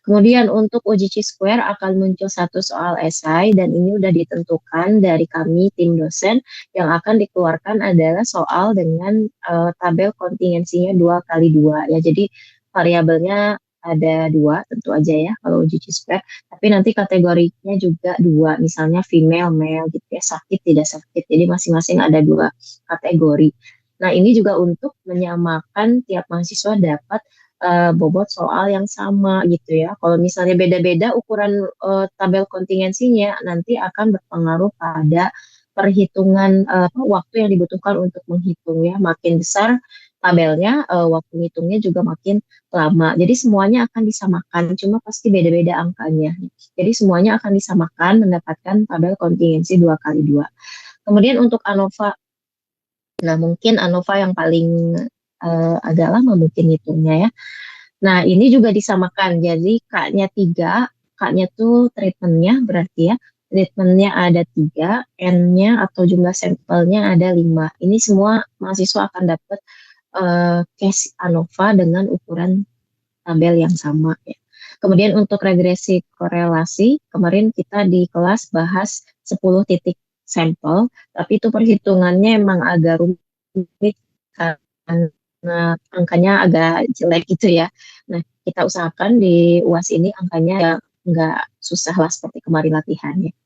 Kemudian untuk uji Chi-square akan muncul satu soal esai dan ini udah ditentukan dari kami tim dosen. Yang akan dikeluarkan adalah soal dengan tabel kontingensinya 2 kali 2 ya. Jadi variabelnya ada dua tentu aja ya kalau uji Chi-square. Tapi nanti kategorinya juga dua, misalnya female, male gitu ya, sakit tidak sakit. Jadi masing-masing ada dua kategori. Nah ini juga untuk menyamakan tiap mahasiswa dapat bobot soal yang sama gitu ya. Kalau misalnya beda-beda ukuran tabel kontingensinya nanti akan berpengaruh pada perhitungan waktu yang dibutuhkan untuk menghitung ya. Makin besar tabelnya, waktu ngitungnya juga makin lama. Jadi semuanya akan disamakan, cuma pasti beda-beda angkanya. Jadi semuanya akan disamakan mendapatkan tabel kontingensi 2 kali 2. Kemudian untuk ANOVA, nah mungkin ANOVA yang paling agak lama mungkin hitungnya ya. Nah, ini juga disamakan. Jadi K-nya 3, K-nya tuh treatmentnya berarti ya. Treatmentnya ada 3, N-nya atau jumlah sampelnya ada 5. Ini semua mahasiswa akan dapat case ANOVA dengan ukuran tabel yang sama ya. Kemudian untuk regresi korelasi, kemarin kita di kelas bahas 10 titik sampel, tapi itu perhitungannya emang agak rumit karena angkanya agak jelek gitu ya. Nah, kita usahakan di UAS ini angkanya ya nggak susah lah seperti kemarin latihannya.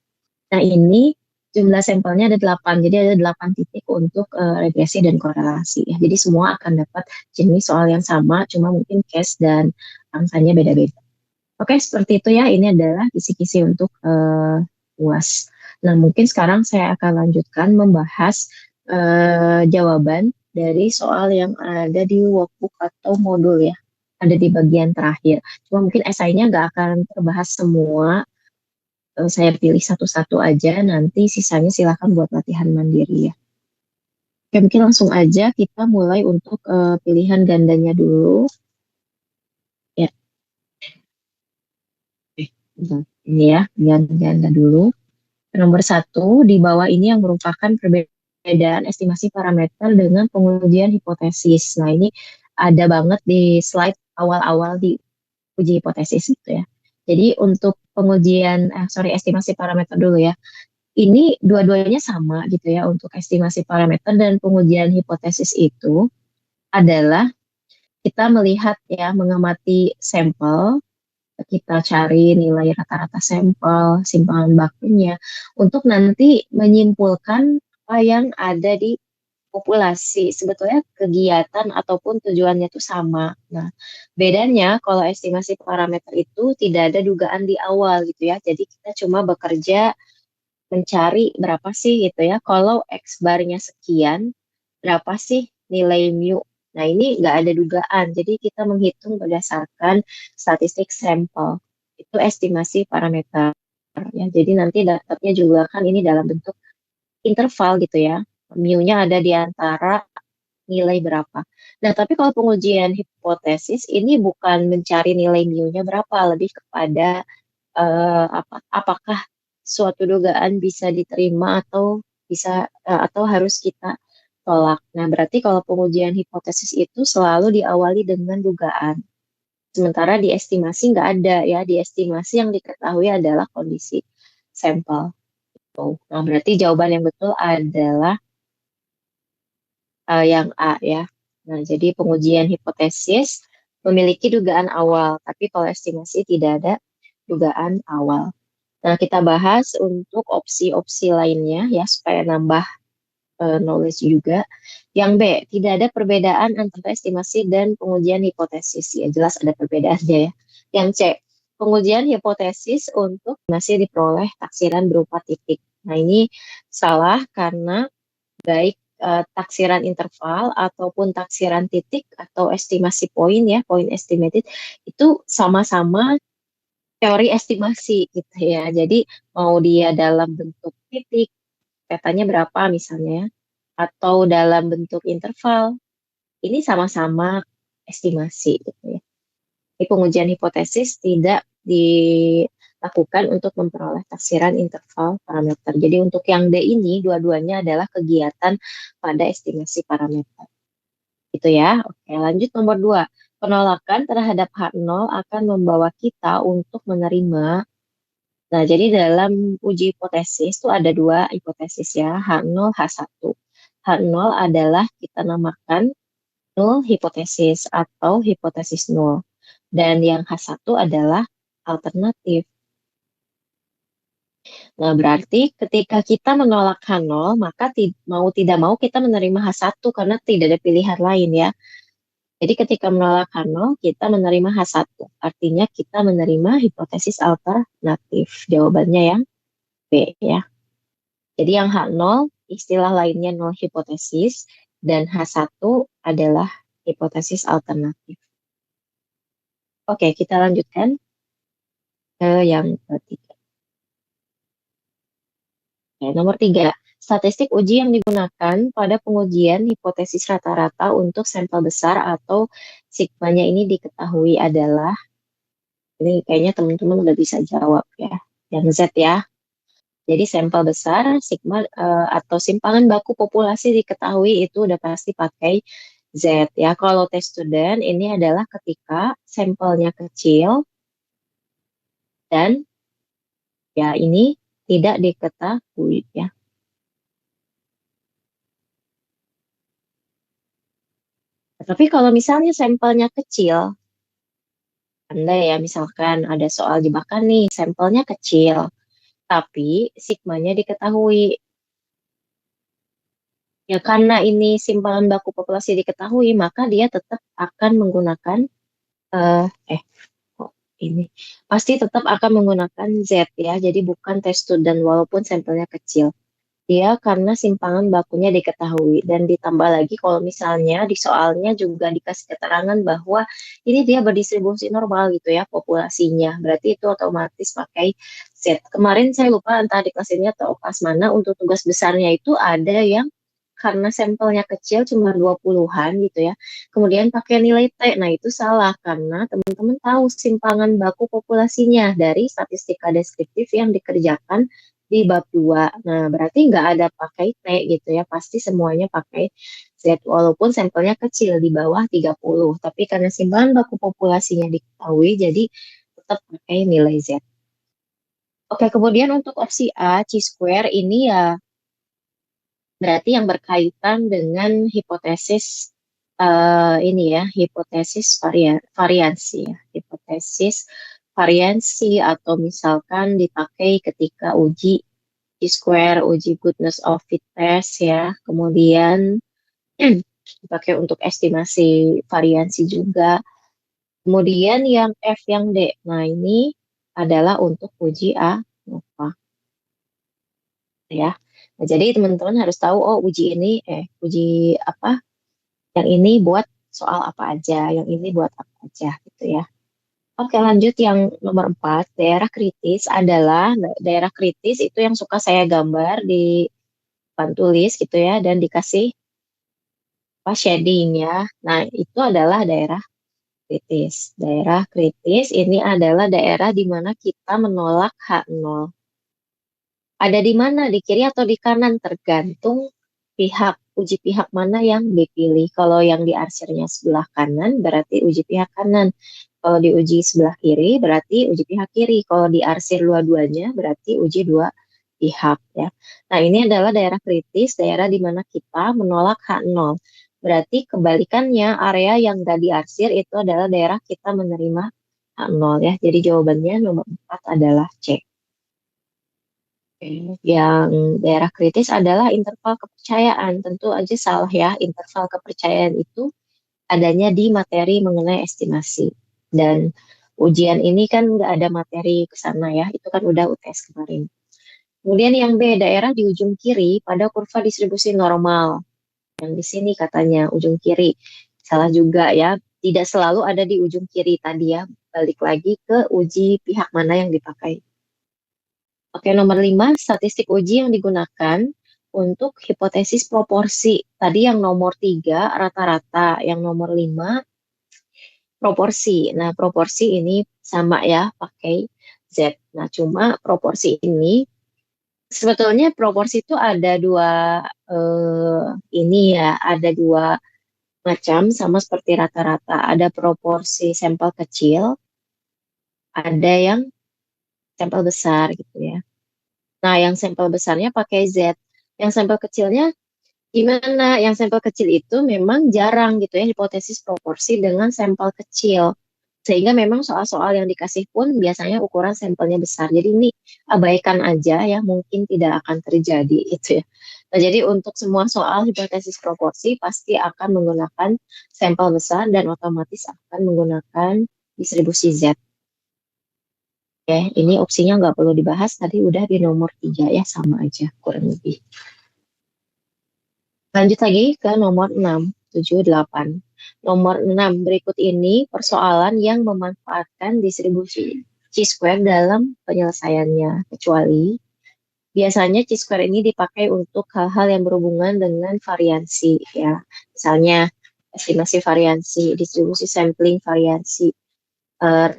Nah, ini jumlah sampelnya ada 8, jadi ada 8 titik untuk regresi dan korelasi ya. Jadi semua akan dapat jenis soal yang sama, cuma mungkin case dan angkanya beda-beda. Oke, seperti itu ya. Ini adalah kisi-kisi untuk UAS. Nah, mungkin sekarang saya akan lanjutkan membahas jawaban dari soal yang ada di workbook atau modul ya. Ada di bagian terakhir. Cuma mungkin esainya nggak akan terbahas semua. Saya pilih satu-satu aja. Nanti sisanya silakan buat latihan mandiri ya. Oke, mungkin langsung aja kita mulai untuk pilihan gandanya dulu. Ya, ini ya, ganda dulu. Nomor 1, di bawah ini yang merupakan perbedaan estimasi parameter dengan pengujian hipotesis. Nah, ini ada banget di slide awal-awal di uji hipotesis gitu ya. Jadi untuk estimasi parameter dulu ya. Ini dua-duanya sama gitu ya untuk estimasi parameter dan pengujian hipotesis itu adalah kita melihat ya, mengamati sampel, kita cari nilai rata-rata sampel, simpangan bakunya, untuk nanti menyimpulkan apa yang ada di populasi. Sebetulnya kegiatan ataupun tujuannya itu sama. Nah, bedanya kalau estimasi parameter itu tidak ada dugaan di awal gitu ya. Jadi kita cuma bekerja mencari berapa sih gitu ya. Kalau X barnya sekian, berapa sih nilai mu? Nah, ini nggak ada dugaan. Jadi kita menghitung berdasarkan statistik sampel. Itu estimasi parameter. Ya, jadi nanti dapatnya juga kan ini dalam bentuk interval gitu ya. Mu-nya ada di antara nilai berapa. Nah, tapi kalau pengujian hipotesis ini bukan mencari nilai mu-nya berapa, lebih kepada apakah suatu dugaan bisa diterima atau atau harus kita tolak. Nah, berarti kalau pengujian hipotesis itu selalu diawali dengan dugaan. Sementara di estimasi nggak ada ya, di estimasi yang diketahui adalah kondisi sampel. Nah, berarti jawaban yang betul adalah yang A ya. Nah, jadi pengujian hipotesis memiliki dugaan awal, tapi kalau estimasi tidak ada dugaan awal. Nah, kita bahas untuk opsi-opsi lainnya ya, supaya nambah knowledge juga. Yang B, tidak ada perbedaan antara estimasi dan pengujian hipotesis. Ya, jelas ada perbedaannya ya. Yang C, pengujian hipotesis untuk masih diperoleh taksiran berupa titik. Nah, ini salah karena baik taksiran interval ataupun taksiran titik atau estimasi poin ya, point estimated, itu sama-sama teori estimasi gitu ya. Jadi mau dia dalam bentuk titik, petanya berapa misalnya, ya, atau dalam bentuk interval, ini sama-sama estimasi gitu ya. Jadi pengujian hipotesis tidak dilakukan untuk memperoleh taksiran interval parameter. Jadi untuk yang D ini dua-duanya adalah kegiatan pada estimasi parameter. Itu ya. Oke, lanjut nomor 2. Penolakan terhadap H0 akan membawa kita untuk menerima. Nah, jadi dalam uji hipotesis itu ada dua hipotesis ya, H0, H1. H0 adalah kita namakan null hipotesis atau hipotesis nol. Dan yang H1 adalah alternatif. Nah, berarti ketika kita menolak H0, maka mau tidak mau kita menerima H1 karena tidak ada pilihan lain ya. Jadi ketika menolak H0, kita menerima H1. Artinya kita menerima hipotesis alternatif. Jawabannya yang B ya. Jadi yang H0 istilah lainnya null hipotesis dan H1 adalah hipotesis alternatif. Oke, kita lanjutkan ke yang ketiga. Oke, nomor 3. Statistik uji yang digunakan pada pengujian hipotesis rata-rata untuk sampel besar atau sigmanya ini diketahui adalah, ini kayaknya teman-teman udah bisa jawab ya, yang Z ya. Jadi sampel besar, sigma atau simpangan baku populasi diketahui itu udah pasti pakai Z ya. Kalau tes student ini adalah ketika sampelnya kecil dan ya ini tidak diketahui ya. Tapi kalau misalnya sampelnya kecil, Anda ya misalkan ada soal jebakan nih, sampelnya kecil, tapi sigmanya diketahui. Ya karena ini simpangan baku populasi diketahui, maka dia tetap akan menggunakan eh eh kok ini pasti tetap akan menggunakan Z ya. Jadi bukan tes student walaupun sampelnya kecil. Dia karena simpangan bakunya diketahui dan ditambah lagi kalau misalnya di soalnya juga dikasih keterangan bahwa ini dia berdistribusi normal gitu ya populasinya. Berarti itu otomatis pakai Z. Kemarin saya lupa entah di kelas ini atau kelas mana untuk tugas besarnya itu ada yang karena sampelnya kecil cuma 20-an gitu ya. Kemudian pakai nilai T. Nah, itu salah karena teman-teman tahu simpangan baku populasinya dari statistika deskriptif yang dikerjakan di bab 2. Nah, berarti nggak ada pakai T gitu ya. Pasti semuanya pakai Z walaupun sampelnya kecil di bawah 30. Tapi karena simpangan baku populasinya diketahui jadi tetap pakai nilai Z. Oke, kemudian untuk opsi A, chi-square ini ya berarti yang berkaitan dengan hipotesis ini ya, hipotesis variansi ya, hipotesis variansi atau misalkan dipakai ketika uji square, uji goodness of fit test ya, kemudian dipakai untuk estimasi variansi juga. Kemudian yang F yang D, nah ini adalah untuk uji A, apa ya. Nah, jadi teman-teman harus tahu, oh uji apa, yang ini buat soal apa aja, yang ini buat apa aja gitu ya. Oke, lanjut yang nomor 4, daerah kritis adalah daerah kritis itu yang suka saya gambar di papan tulis gitu ya dan dikasih apa shading ya. Nah, itu adalah daerah kritis. Daerah kritis ini adalah daerah di mana kita menolak H0. Ada di mana? Di kiri atau di kanan? Tergantung uji pihak mana yang dipilih. Kalau yang diarsirnya sebelah kanan, berarti uji pihak kanan. Kalau diuji sebelah kiri, berarti uji pihak kiri. Kalau diarsir dua-duanya, berarti uji dua pihak ya. Nah, ini adalah daerah kritis, daerah di mana kita menolak H0. Berarti kebalikannya, area yang nggak diarsir itu adalah daerah kita menerima H0 ya. Jadi jawabannya nomor 4 adalah C. Yang daerah kritis adalah interval kepercayaan. Tentu aja salah ya, interval kepercayaan itu adanya di materi mengenai estimasi. Dan ujian ini kan nggak ada materi ke sana ya, itu kan udah UTS kemarin. Kemudian yang B, daerah di ujung kiri pada kurva distribusi normal. Yang di sini katanya ujung kiri. Salah juga ya, tidak selalu ada di ujung kiri tadi ya. Balik lagi ke uji pihak mana yang dipakai. Oke, nomor 5, statistik uji yang digunakan untuk hipotesis proporsi. Tadi yang nomor 3, rata-rata. Yang nomor 5, proporsi. Nah, proporsi ini sama ya, pakai Z. Nah, cuma proporsi ini, sebetulnya proporsi itu ada dua, ini ya, ada dua macam sama seperti rata-rata. Ada proporsi sampel kecil, ada yang sampel besar gitu ya. Nah, yang sampel besarnya pakai Z. Yang sampel kecilnya gimana? Yang sampel kecil itu memang jarang gitu ya, hipotesis proporsi dengan sampel kecil. Sehingga memang soal-soal yang dikasih pun biasanya ukuran sampelnya besar. Jadi ini abaikan aja ya, mungkin tidak akan terjadi itu ya. Nah, jadi untuk semua soal hipotesis proporsi pasti akan menggunakan sampel besar dan otomatis akan menggunakan distribusi Z. Oke, ini opsinya nggak perlu dibahas, tadi udah di nomor 3 ya, sama aja kurang lebih. Lanjut lagi ke nomor 6, 7, 8. Nomor 6 berikut ini persoalan yang memanfaatkan distribusi chi-square dalam penyelesaiannya, kecuali biasanya chi-square ini dipakai untuk hal-hal yang berhubungan dengan variansi ya. Misalnya estimasi variansi, distribusi sampling variansi,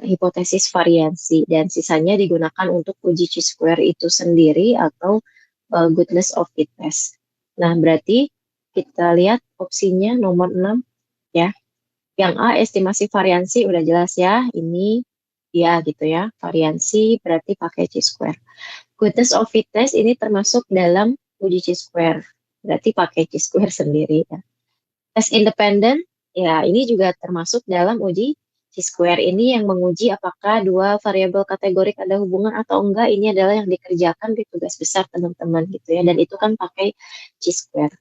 hipotesis variansi, dan sisanya digunakan untuk uji chi-square itu sendiri atau goodness of fit test. Nah, berarti kita lihat opsinya nomor 6 ya. Yang A, estimasi variansi udah jelas ya. Ini ya gitu ya. Variansi berarti pakai chi-square. Goodness of fit test ini termasuk dalam uji chi-square. Berarti pakai chi-square sendiri ya. Tes independen, ya ini juga termasuk dalam uji chi-square. Ini yang menguji apakah dua variabel kategorik ada hubungan atau enggak. Ini adalah yang dikerjakan di tugas besar teman-teman gitu ya. Dan itu kan pakai chi-square.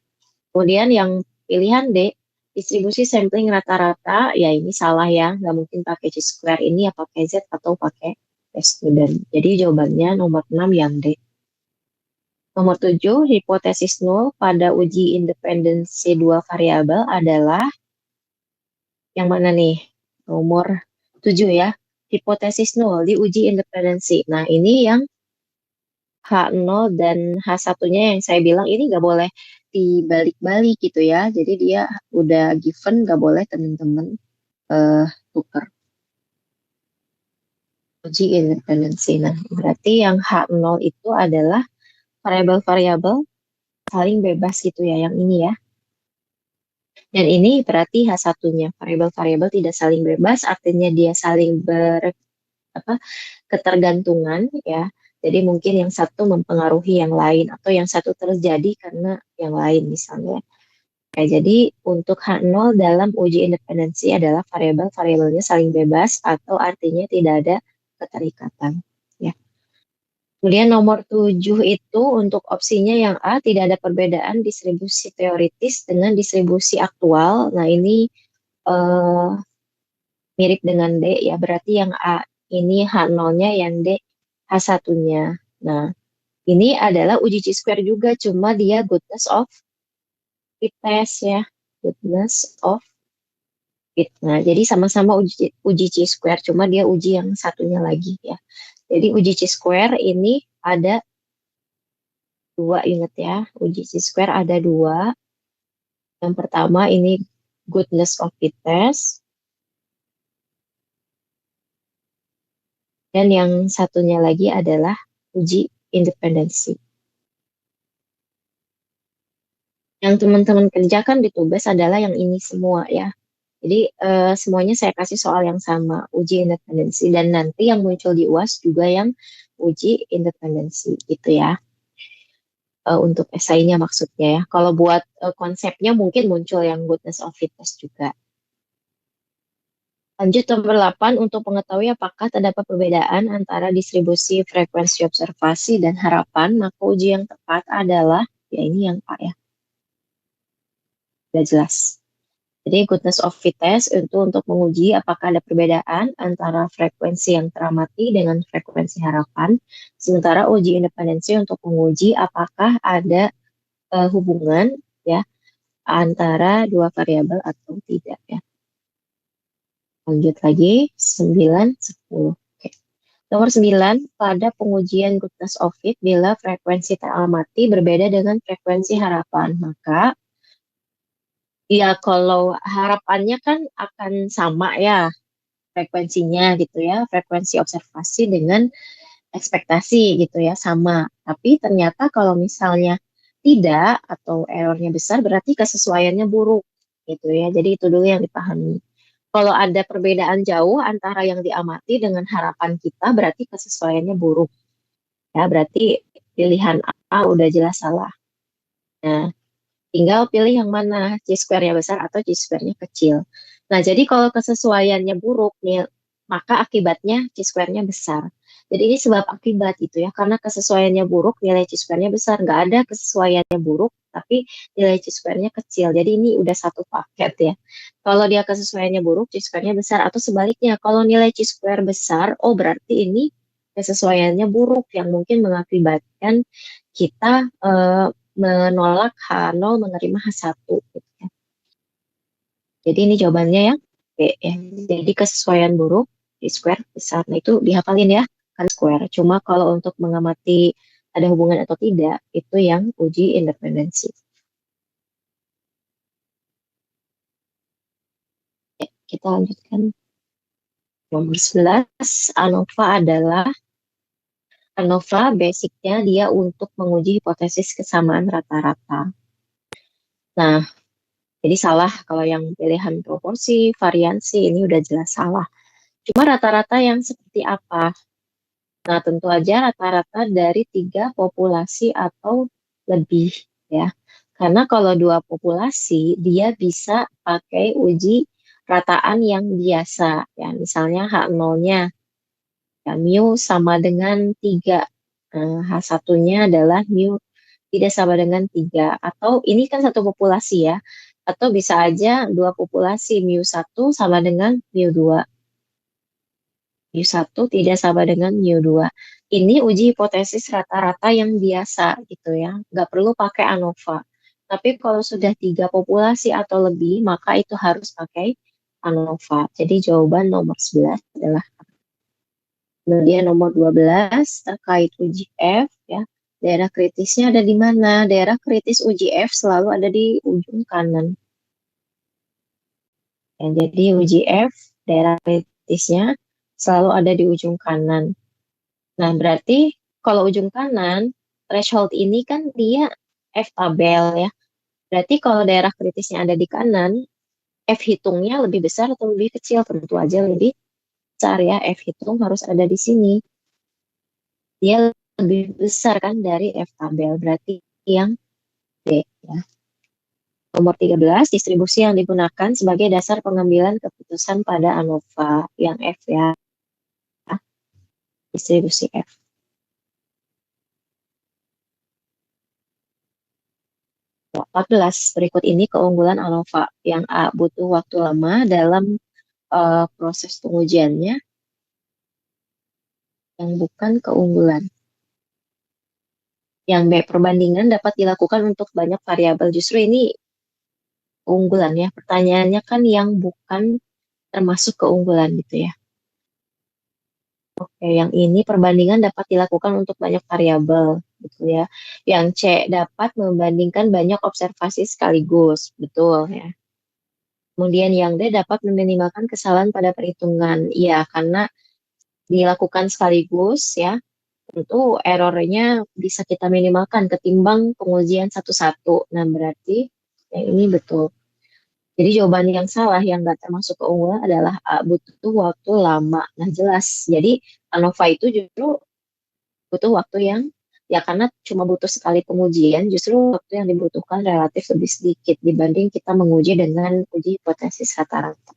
Kemudian yang pilihan D, distribusi sampling rata-rata, ya ini salah ya. Nggak mungkin pakai chi-square. Ini ya pakai Z atau pakai test student. Jadi jawabannya nomor 6 yang D. Nomor 7, hipotesis nol pada uji independensi dua variabel adalah yang mana nih? Nomor 7 ya. Hipotesis nol diuji independensi. Nah, ini yang H0 dan H1-nya yang saya bilang ini nggak boleh dibalik-balik gitu ya. Jadi dia udah given, nggak boleh teman-teman eh tuker uji independensi. Nah, berarti yang H0 itu adalah variabel-variabel saling bebas gitu ya, yang ini ya. Dan ini berarti H1-nya, variabel-variabel tidak saling bebas, artinya dia saling apa, ketergantungan ya. Jadi mungkin yang satu mempengaruhi yang lain atau yang satu terjadi karena yang lain misalnya. Oke, jadi untuk H0 dalam uji independensi adalah variabel-variabelnya saling bebas atau artinya tidak ada keterikatan. Ya. Kemudian nomor 7 itu untuk opsinya yang A, tidak ada perbedaan distribusi teoritis dengan distribusi aktual. Nah, ini eh, mirip dengan D ya, berarti yang A ini H0-nya, yang D H1-nya. Nah, ini adalah uji chi-square juga, cuma dia goodness of fit test ya, goodness of fit. Nah, jadi sama-sama uji chi-square, cuma dia uji yang satunya lagi ya. Jadi uji chi-square ini ada dua, ingat ya, uji chi-square ada dua. Yang pertama ini goodness of fit test, dan yang satunya lagi adalah uji independensi. Yang teman-teman kerjakan di tugas adalah yang ini semua ya. Jadi semuanya saya kasih soal yang sama, uji independensi, dan nanti yang muncul di UAS juga yang uji independensi gitu ya. Untuk esainya maksudnya ya. Kalau buat konsepnya mungkin muncul yang goodness of fitness juga. Lanjut nomor 8, untuk mengetahui apakah terdapat perbedaan antara distribusi frekuensi observasi dan harapan, maka uji yang tepat adalah, ya ini yang A ya, sudah jelas. Jadi goodness of fit test itu untuk menguji apakah ada perbedaan antara frekuensi yang teramati dengan frekuensi harapan. Sementara uji independensi untuk menguji apakah ada hubungan ya antara dua variabel atau tidak ya. Lanjut lagi 9, 10. Oke. Nomor 9, pada pengujian goodness of fit bila frekuensi teramati berbeda dengan frekuensi harapan, maka ya kalau harapannya kan akan sama ya frekuensinya gitu ya, frekuensi observasi dengan ekspektasi gitu ya, sama. Tapi ternyata kalau misalnya tidak atau errornya besar berarti kesesuaiannya buruk gitu ya. Jadi itu dulu yang dipahami. Kalau ada perbedaan jauh antara yang diamati dengan harapan kita, berarti kesesuaiannya buruk. Ya, berarti pilihan A udah jelas salah. Nah, tinggal pilih yang mana, C-square-nya besar atau C-square-nya kecil. Nah, jadi kalau kesesuaiannya buruk nih, maka akibatnya C-square-nya besar. Jadi ini sebab akibat itu ya, karena kesesuaiannya buruk, nilai C-square-nya besar. Nggak ada kesesuaiannya buruk, tapi nilai C-square-nya kecil. Jadi ini udah satu paket ya. Kalau dia kesesuaiannya buruk, C-square-nya besar. Atau sebaliknya, kalau nilai C-square besar, oh berarti ini kesesuaiannya buruk yang mungkin mengakibatkan kita menolak H0 menerima H1 gitu ya. Jadi ini jawabannya yang B ya. Jadi kesesuaian buruk di square besar. Nah itu dihafalin ya kan square. Cuma kalau untuk mengamati ada hubungan atau tidak itu yang uji independensi. Ya, kita lanjutkan nomor 11. ANOVA basicnya dia untuk menguji hipotesis kesamaan rata-rata. Nah, jadi salah kalau yang pilihan proporsi, variansi ini udah jelas salah. Cuma rata-rata yang seperti apa? Nah, tentu aja rata-rata dari tiga populasi atau lebih ya. Karena kalau dua populasi, dia bisa pakai uji rataan yang biasa. Ya, misalnya H0-nya, ya, mu sama dengan 3. H1-nya adalah mu tidak sama dengan 3. Atau ini kan satu populasi ya. Atau bisa aja dua populasi, mu 1 sama dengan mu 2. mu 1 tidak sama dengan mu 2. Ini uji hipotesis rata-rata yang biasa gitu ya, nggak perlu pakai ANOVA. Tapi kalau sudah tiga populasi atau lebih, maka itu harus pakai ANOVA. Jadi jawaban nomor 11 adalah. Kemudian nomor 12 terkait uji F ya. Daerah kritisnya ada di mana? Daerah kritis uji F selalu ada di ujung kanan. Ya, jadi uji F, daerah kritisnya selalu ada di ujung kanan. Nah, berarti kalau ujung kanan, threshold ini kan dia F tabel ya. Berarti kalau daerah kritisnya ada di kanan, F hitungnya lebih besar atau lebih kecil? Tentu aja lebih besar ya. F hitung harus ada di sini. Dia lebih besar kan dari F tabel. Berarti yang D ya. Nomor 13, distribusi yang digunakan sebagai dasar pengambilan keputusan pada ANOVA yang F ya. Distribusi F. 14. Berikut ini keunggulan ANOVA. Yang A, butuh waktu lama dalam proses pengujiannya, yang bukan keunggulan. Yang B, perbandingan dapat dilakukan untuk banyak variabel. Justru ini keunggulan ya. Pertanyaannya kan yang bukan termasuk keunggulan gitu ya. Oke, yang ini perbandingan dapat dilakukan untuk banyak variabel gitu ya. Yang C, dapat membandingkan banyak observasi sekaligus. Betul ya. Kemudian yang D, dapat meminimalkan kesalahan pada perhitungan. Iya, karena dilakukan sekaligus ya, tentu errornya bisa kita minimalkan ketimbang pengujian satu-satu. Nah, berarti yang ini betul. Jadi jawaban yang salah yang nggak termasuk keunggulan adalah A, butuh waktu lama. Nah, jelas. Jadi ANOVA itu justru butuh waktu yang ya karena cuma butuh sekali pengujian, justru waktu yang dibutuhkan relatif lebih sedikit dibanding kita menguji dengan uji hipotesis rata-rata.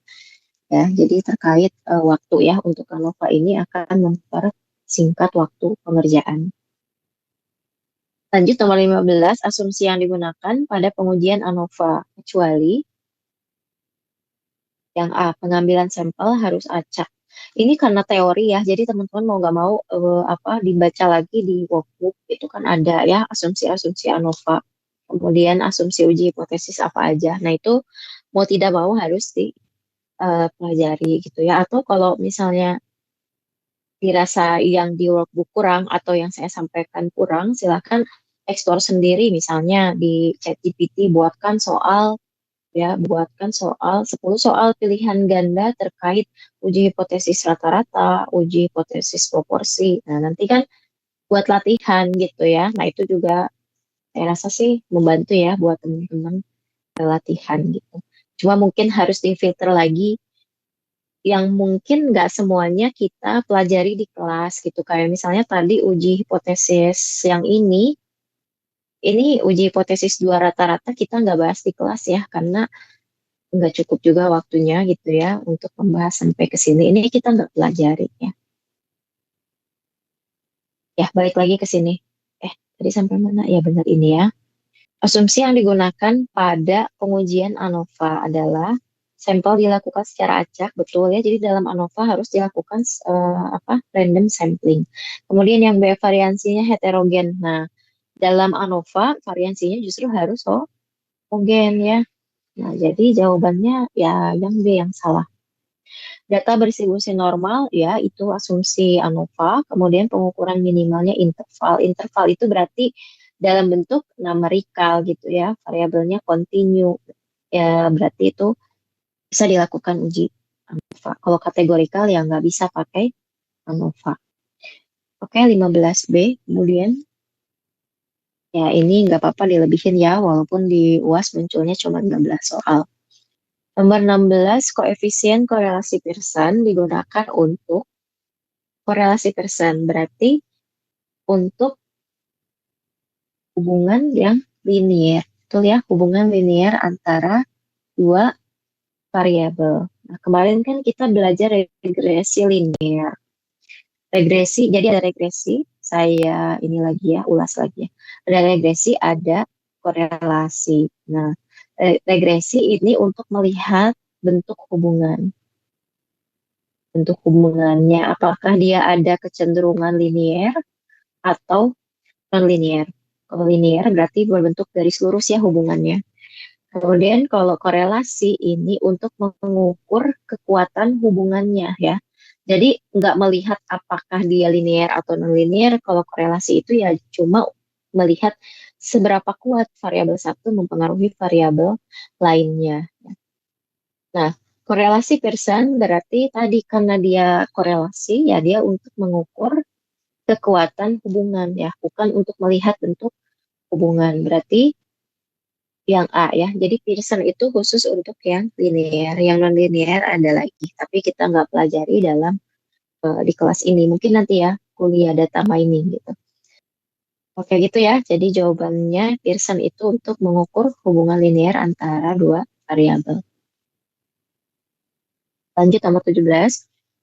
Ya, jadi terkait waktu ya untuk ANOVA ini akan mempersingkat waktu pengerjaan. Lanjut nomor 15, asumsi yang digunakan pada pengujian ANOVA kecuali yang A, pengambilan sampel harus acak. Ini karena teori ya, jadi teman-teman mau nggak mau apa dibaca lagi di workbook itu kan ada ya asumsi-asumsi ANOVA. Kemudian asumsi uji hipotesis apa aja. Nah itu mau tidak mau harus dipelajari gitu ya. Atau kalau misalnya dirasa yang di workbook kurang atau yang saya sampaikan kurang, silakan eksplor sendiri misalnya di ChatGPT buatkan soal 10 soal pilihan ganda terkait uji hipotesis rata-rata, uji hipotesis proporsi. Nah, nanti kan buat latihan gitu ya. Nah, itu juga saya rasa sih membantu ya buat teman-teman latihan gitu. Cuma mungkin harus difilter lagi yang mungkin nggak semuanya kita pelajari di kelas gitu. Kayak misalnya tadi uji hipotesis yang ini uji hipotesis dua rata-rata kita nggak bahas di kelas ya, karena nggak cukup juga waktunya gitu ya untuk membahas sampai ke sini. Ini kita nggak pelajari ya. Ya, balik lagi ke sini. Tadi sampai mana? Ya, benar ini ya. Asumsi yang digunakan pada pengujian ANOVA adalah sampel dilakukan secara acak, betul ya. Jadi dalam ANOVA harus dilakukan random sampling. Kemudian yang B variansinya heterogen. Nah, dalam ANOVA variansinya justru harus homogen ya. Nah, jadi jawabannya ya yang B yang salah. Data berdistribusi normal ya itu asumsi ANOVA, kemudian pengukuran minimalnya interval. Interval itu berarti dalam bentuk numerikal gitu ya, variabelnya kontinu. Ya berarti itu bisa dilakukan uji ANOVA. Kalau kategorikal ya nggak bisa pakai ANOVA. Oke, 15B. Kemudian ya ini nggak apa-apa dilebihin ya, walaupun di UAS munculnya cuma 15 soal. Nomor 16, koefisien korelasi Pearson digunakan untuk korelasi Pearson berarti untuk hubungan yang linier. Betul ya, hubungan linier antara dua variabel. Nah, kemarin kan kita belajar regresi linier. Regresi, jadi ada regresi, saya ini lagi ya, ulas lagi ya. Ada regresi, ada korelasi. Nah, regresi ini untuk melihat bentuk hubungan. Bentuk hubungannya, apakah dia ada kecenderungan linier atau non-linear. Kalau linear berarti berbentuk garis lurus ya hubungannya. Kemudian kalau korelasi ini untuk mengukur kekuatan hubungannya ya. Jadi nggak melihat apakah dia linear atau non-linear. Kalau korelasi itu ya cuma melihat seberapa kuat variabel satu mempengaruhi variabel lainnya. Nah, korelasi Pearson berarti tadi karena dia korelasi ya dia untuk mengukur kekuatan hubungan ya, bukan untuk melihat bentuk hubungan. Berarti yang A ya. Jadi Pearson itu khusus untuk yang linear. Yang non-linear ada lagi. Tapi kita nggak pelajari dalam di kelas ini. Mungkin nanti ya kuliah data mining gitu. Oke gitu ya. Jadi jawabannya Pearson itu untuk mengukur hubungan linear antara dua variabel. Lanjut nomor 17.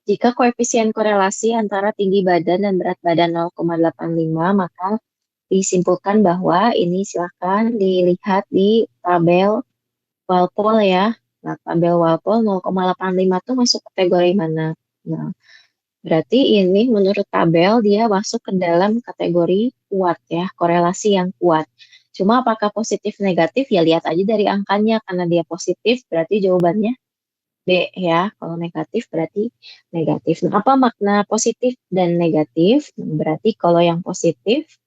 Jika koefisien korelasi antara tinggi badan dan berat badan 0,85, maka disimpulkan bahwa ini silahkan dilihat di tabel Walpole ya. Nah, tabel Walpole 0,85 tuh masuk kategori mana? Nah, berarti ini menurut tabel dia masuk ke dalam kategori kuat ya, korelasi yang kuat. Cuma apakah positif negatif ya lihat aja dari angkanya karena dia positif berarti jawabannya B ya. Kalau negatif berarti negatif. Nah, apa makna positif dan negatif? Nah, berarti kalau yang positif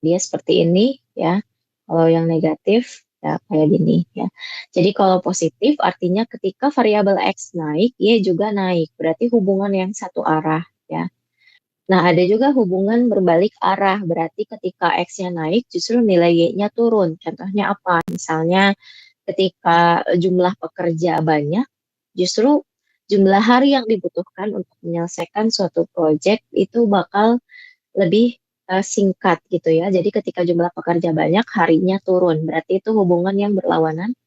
dia seperti ini ya. Kalau yang negatif ya kayak gini ya. Jadi kalau positif artinya ketika variabel X naik, Y juga naik. Berarti hubungan yang satu arah ya. Nah, ada juga hubungan berbalik arah. Berarti ketika X-nya naik, justru nilai Y-nya turun. Contohnya apa? Misalnya ketika jumlah pekerja banyak, justru jumlah hari yang dibutuhkan untuk menyelesaikan suatu proyek itu bakal lebih singkat gitu ya. Jadi ketika jumlah pekerja banyak, harinya turun. Berarti itu hubungan yang berlawanan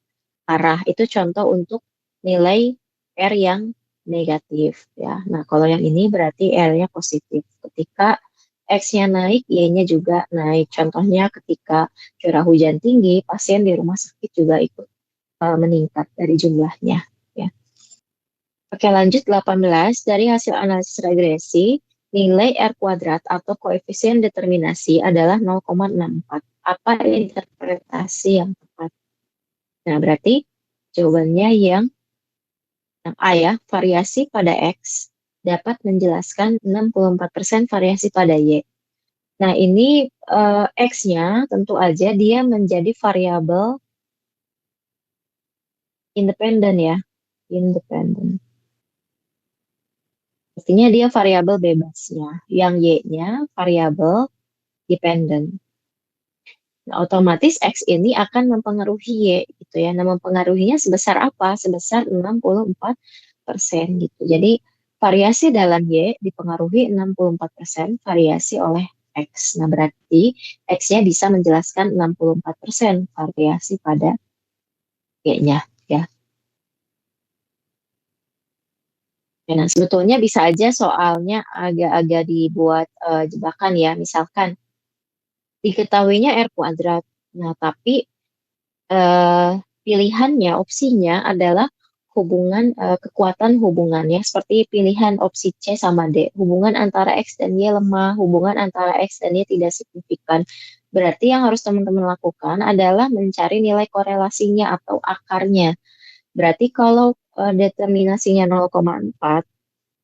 arah. Itu contoh untuk nilai R yang negatif ya. Nah, kalau yang ini berarti R-nya positif. Ketika X-nya naik, Y-nya juga naik. Contohnya ketika curah hujan tinggi, pasien di rumah sakit juga ikut meningkat dari jumlahnya ya. Oke, lanjut 18. Dari hasil analisis regresi, nilai R kuadrat atau koefisien determinasi adalah 0,64. Apa interpretasi yang tepat? Nah, berarti jawabannya yang A ya, variasi pada X dapat menjelaskan 64% variasi pada Y. Nah, ini X-nya tentu aja dia menjadi variabel independen ya, independen. Artinya dia variabel bebasnya. Yang Y-nya variabel dependen. Nah, otomatis X ini akan mempengaruhi Y gitu ya. Nah, mempengaruhinya sebesar apa? Sebesar 64% gitu. Jadi variasi dalam Y dipengaruhi 64% variasi oleh X. Nah, berarti X-nya bisa menjelaskan 64% variasi pada Y-nya ya. Ya, nah, sebetulnya bisa aja soalnya agak-agak dibuat jebakan ya. Misalkan diketahuinya R kuadrat. Nah, tapi eh, pilihannya, opsinya adalah kekuatan hubungannya seperti pilihan opsi C sama D. Hubungan antara X dan Y lemah, hubungan antara X dan Y tidak signifikan. Berarti yang harus teman-teman lakukan adalah mencari nilai korelasinya atau akarnya. Berarti kalau determinasinya 0,4,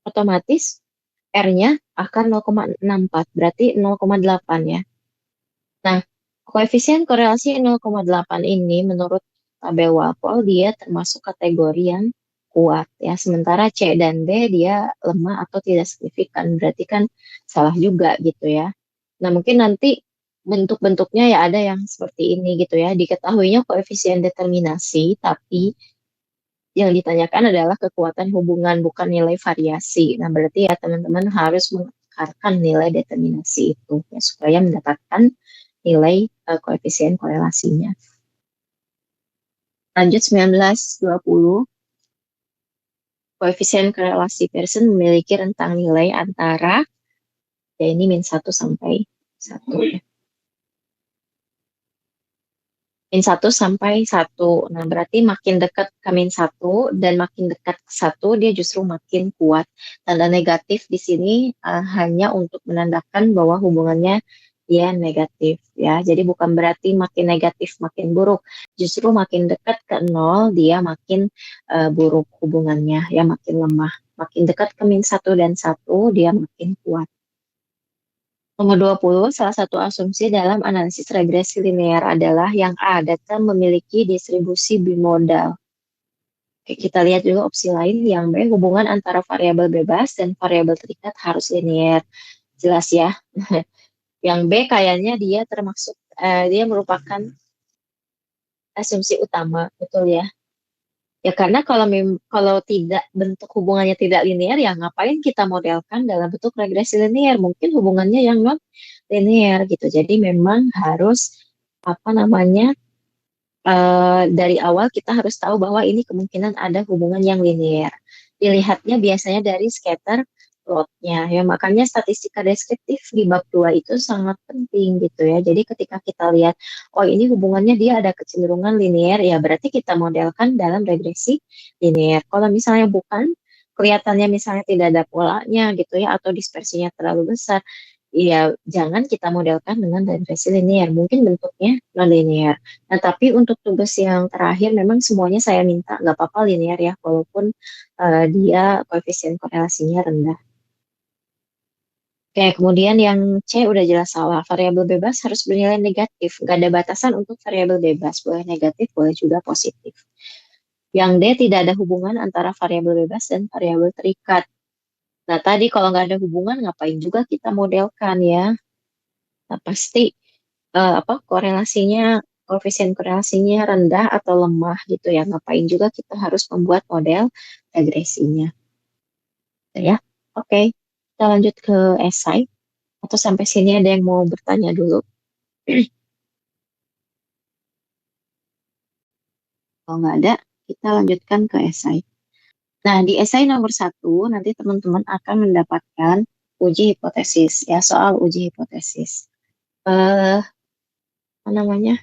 otomatis R-nya akan 0,64, berarti 0,8 ya. Nah, koefisien korelasi 0,8 ini menurut tabel Walpole dia termasuk kategori yang kuat ya. Sementara C dan D dia lemah atau tidak signifikan. Berarti kan salah juga gitu ya. Nah, mungkin nanti bentuk-bentuknya ya ada yang seperti ini gitu ya. Diketahuinya koefisien determinasi, tapi yang ditanyakan adalah kekuatan hubungan, bukan nilai variasi. Nah, berarti ya teman-teman harus mengakarkan nilai determinasi itu ya, supaya mendapatkan nilai koefisien korelasinya. Lanjut 1920, koefisien korelasi Pearson memiliki rentang nilai antara, ya ini -1 sampai 1 ya. -1 sampai 1. Nah, berarti makin dekat ke -1 dan makin dekat ke 1, dia justru makin kuat. Tanda negatif di sini hanya untuk menandakan bahwa hubungannya dia negatif ya. Jadi bukan berarti makin negatif makin buruk. Justru makin dekat ke 0, dia makin buruk hubungannya ya, makin lemah. Makin dekat ke -1 dan 1, dia makin kuat. Nomor 20, salah satu asumsi dalam analisis regresi linear adalah yang A, data memiliki distribusi bimodal. Oke, kita lihat juga opsi lain. Yang B, hubungan antara variabel bebas dan variabel terikat harus linear. Jelas ya. Yang B kayaknya dia termasuk, dia merupakan asumsi utama, betul ya. Ya karena kalau tidak bentuk hubungannya tidak linear, ya ngapain kita modelkan dalam bentuk regresi linear? Mungkin hubungannya yang non linear gitu. Jadi memang harus apa namanya, dari awal kita harus tahu bahwa ini kemungkinan ada hubungan yang linear. Dilihatnya biasanya dari scatter plotnya ya, makanya statistika deskriptif di bab 2 itu sangat penting gitu ya. Jadi ketika kita lihat, oh ini hubungannya dia ada kecenderungan linear, ya berarti kita modelkan dalam regresi linear. Kalau misalnya bukan, kelihatannya misalnya tidak ada polanya gitu ya, atau dispersinya terlalu besar, ya jangan kita modelkan dengan regresi linear. Mungkin bentuknya non linear. Nah, tapi untuk tugas yang terakhir memang semuanya saya minta nggak apa-apa linear ya, walaupun dia koefisien korelasinya rendah. Oke, kemudian yang C udah jelas salah. Variabel bebas harus bernilai negatif. Nggak ada batasan untuk variabel bebas. Boleh negatif, boleh juga positif. Yang D, tidak ada hubungan antara variabel bebas dan variabel terikat. Nah, tadi kalau nggak ada hubungan, ngapain juga kita modelkan ya? Nah, pasti korelasinya, koefisien korelasinya rendah atau lemah gitu ya. Ngapain juga kita harus membuat model regresinya. Gitu ya. Oke, kita lanjut ke esai. Atau sampai sini ada yang mau bertanya dulu? Kalau nggak ada, kita lanjutkan ke esai. Nah, di esai nomor 1, nanti teman-teman akan mendapatkan uji hipotesis, ya, soal uji hipotesis. Apa namanya?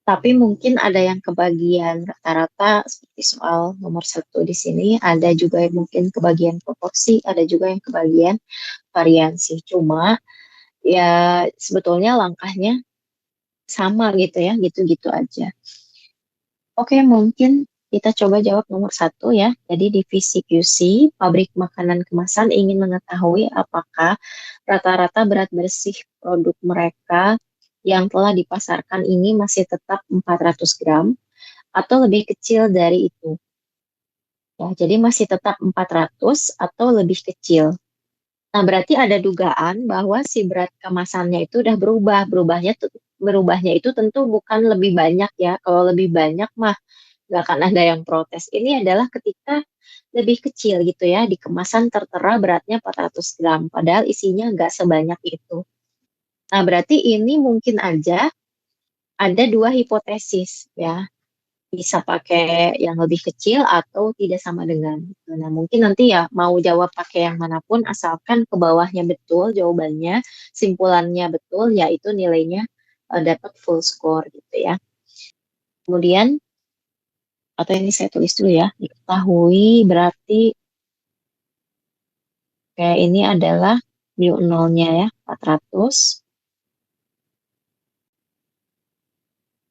Tapi mungkin ada yang kebagian rata-rata seperti soal nomor 1 di sini, ada juga yang mungkin kebagian proporsi, ada juga yang kebagian variansi. Cuma ya sebetulnya langkahnya sama gitu ya, gitu-gitu aja. Oke, mungkin kita coba jawab nomor 1 ya. Jadi divisi QC, pabrik makanan kemasan ingin mengetahui apakah rata-rata berat bersih produk mereka yang telah dipasarkan ini masih tetap 400 gram atau lebih kecil dari itu. Ya, jadi masih tetap 400 atau lebih kecil. Nah, berarti ada dugaan bahwa si berat kemasannya itu udah berubah. Berubahnya tuh berubahnya itu tentu bukan lebih banyak ya. Kalau lebih banyak mah nggak akan ada yang protes. Ini adalah ketika lebih kecil gitu ya, di kemasan tertera beratnya 400 gram, padahal isinya nggak sebanyak itu. Nah, berarti ini mungkin aja ada dua hipotesis ya. Bisa pakai yang lebih kecil atau tidak sama dengan. Nah, mungkin nanti ya mau jawab pakai yang manapun asalkan ke bawahnya betul jawabannya, simpulannya betul, yaitu nilainya dapat full score gitu ya. Kemudian, atau ini saya tulis dulu ya, diketahui berarti kayak ini adalah mu nolnya ya, 400.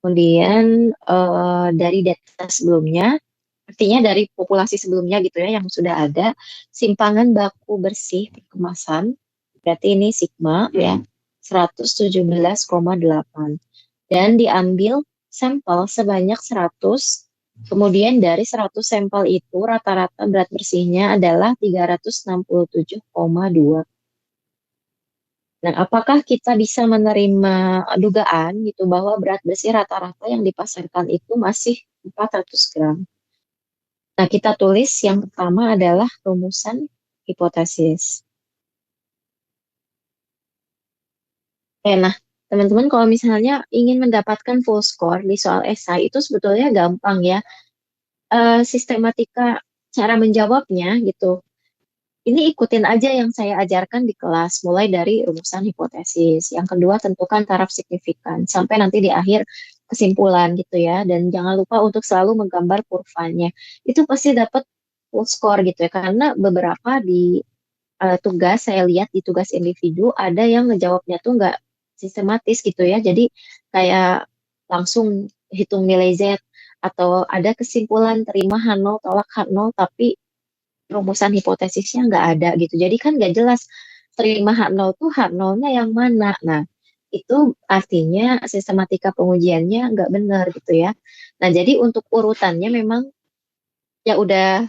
Kemudian dari data sebelumnya, artinya dari populasi sebelumnya gitu ya yang sudah ada, simpangan baku bersih per kemasan, berarti ini sigma ya, 117,8. Dan diambil sampel sebanyak 100, kemudian dari 100 sampel itu rata-rata berat bersihnya adalah 367,2. Dan apakah kita bisa menerima dugaan gitu bahwa berat bersih rata-rata yang dipasarkan itu masih 400 gram? Nah, kita tulis yang pertama adalah rumusan hipotesis. Nah, teman-teman kalau misalnya ingin mendapatkan full score di soal esai itu sebetulnya gampang ya. Sistematika cara menjawabnya gitu. Ini ikutin aja yang saya ajarkan di kelas, mulai dari rumusan hipotesis. Yang kedua, tentukan taraf signifikan, sampai nanti di akhir kesimpulan gitu ya. Dan jangan lupa untuk selalu menggambar kurvanya. Itu pasti dapat full score gitu ya, karena beberapa di tugas, saya lihat di tugas individu, ada yang ngejawabnya tuh nggak sistematis gitu ya. Jadi kayak langsung hitung nilai Z, atau ada kesimpulan terima H0, tolak H0, tapi rumusan hipotesisnya nggak ada gitu. Jadi kan nggak jelas terima H0 tuh H0-nya yang mana. Nah, itu artinya sistematika pengujiannya nggak benar gitu ya. Nah, jadi untuk urutannya memang ya udah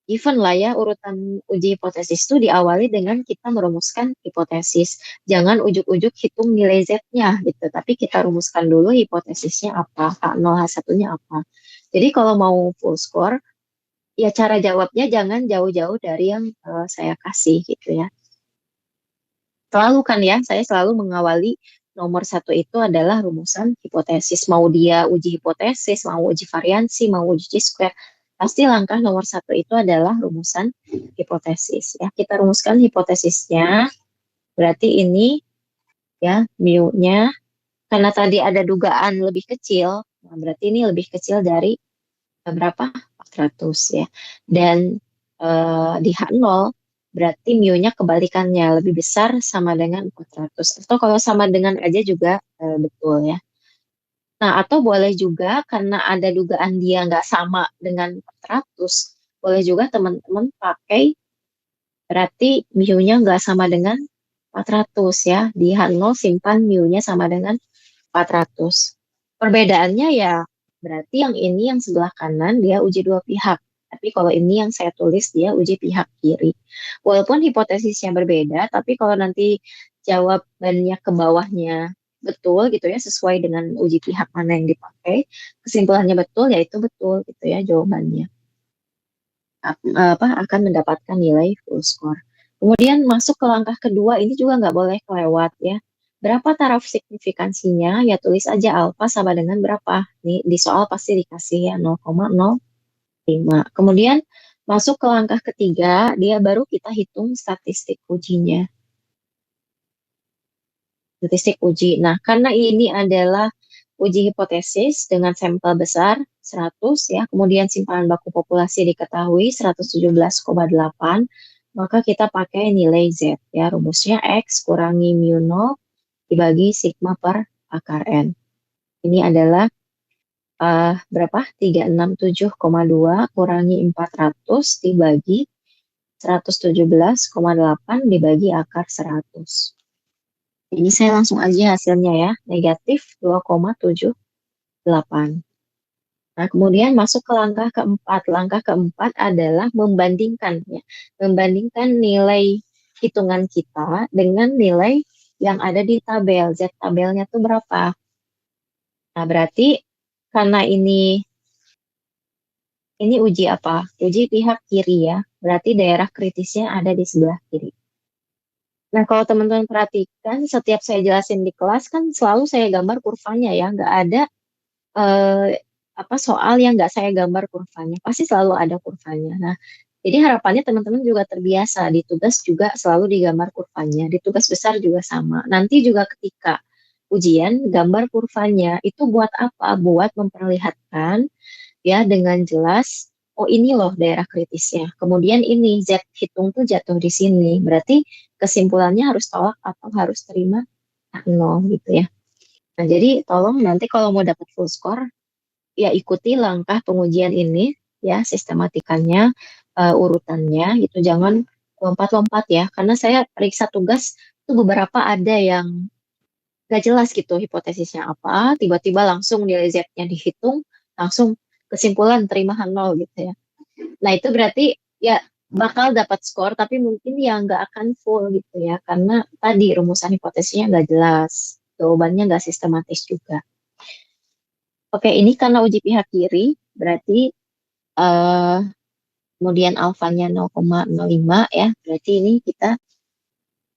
given lah ya, urutan uji hipotesis itu diawali dengan kita merumuskan hipotesis. Jangan ujuk-ujuk hitung nilai Z-nya gitu, tapi kita rumuskan dulu hipotesisnya apa, H0 H1-nya apa. Jadi kalau mau full score, ya cara jawabnya jangan jauh-jauh dari yang saya kasih gitu ya. Selalu kan ya, saya selalu mengawali nomor satu itu adalah rumusan hipotesis. Mau dia uji hipotesis, mau uji variansi, mau uji chi-square, pasti langkah nomor satu itu adalah rumusan hipotesis. Ya, kita rumuskan hipotesisnya. Berarti ini ya mu-nya, karena tadi ada dugaan lebih kecil, nah berarti ini lebih kecil dari berapa? 400 ya. Dan di H0 berarti mu-nya kebalikannya lebih besar sama dengan 400. Atau kalau sama dengan aja juga betul ya. Nah, atau boleh juga karena ada dugaan dia nggak sama dengan 400, boleh juga teman-teman pakai berarti mu-nya nggak sama dengan 400 ya. Di H0 simpan mu-nya sama dengan 400. Perbedaannya ya berarti yang ini yang sebelah kanan dia uji dua pihak. Tapi kalau ini yang saya tulis dia uji pihak kiri. Walaupun hipotesisnya berbeda, tapi kalau nanti jawabannya ke bawahnya betul gitu ya, sesuai dengan uji pihak mana yang dipakai, kesimpulannya betul, yaitu betul gitu ya jawabannya. Apa akan mendapatkan nilai full score. Kemudian masuk ke langkah kedua, ini juga nggak boleh kelewat ya. Berapa taraf signifikansinya? Ya tulis aja alfa sama dengan berapa. Nih di soal pasti dikasih ya 0,05. Kemudian masuk ke langkah ketiga, dia baru kita hitung statistik ujinya. Statistik uji. Nah, karena ini adalah uji hipotesis dengan sampel besar 100 ya, kemudian simpanan baku populasi diketahui 117,8, maka kita pakai nilai Z ya, rumusnya X kurangi mu 0 dibagi sigma per akar N. Ini adalah berapa? 367,2 kurangi 400 dibagi 117,8 dibagi akar 100. Ini saya langsung aja hasilnya ya, negatif 2,78. Nah, kemudian masuk ke langkah keempat. Langkah keempat adalah membandingkan ya. Membandingkan nilai hitungan kita dengan nilai yang ada di tabel. Z tabelnya tuh berapa? Nah, berarti karena ini uji apa? Uji pihak kiri ya. Berarti daerah kritisnya ada di sebelah kiri. Nah, kalau teman-teman perhatikan, setiap saya jelasin di kelas kan selalu saya gambar kurvanya ya. Nggak ada eh, apa soal yang nggak saya gambar kurvanya. Pasti selalu ada kurvanya. Nah, jadi harapannya teman-teman juga terbiasa. Di tugas juga selalu digambar kurvanya. Di tugas besar juga sama. Nanti juga ketika ujian, gambar kurvanya itu buat apa? Buat memperlihatkan ya dengan jelas, oh ini loh daerah kritisnya. Kemudian ini Z hitung tuh jatuh di sini. Berarti kesimpulannya harus tolak atau harus terima nol gitu ya. Nah, jadi tolong nanti kalau mau dapat full score, ya ikuti langkah pengujian ini ya, sistematikanya, urutannya gitu. Jangan lompat-lompat ya, karena saya periksa tugas itu beberapa ada yang gak jelas gitu hipotesisnya apa, tiba-tiba langsung nilai Z-nya dihitung, langsung kesimpulan terima nol gitu ya. Nah, itu berarti ya bakal dapat skor, tapi mungkin ya nggak akan full gitu ya, karena tadi rumusan hipotesisnya nggak jelas, jawabannya nggak sistematis juga. Oke, ini karena uji pihak kiri, berarti eh, kemudian alfanya 0,05 ya, berarti ini kita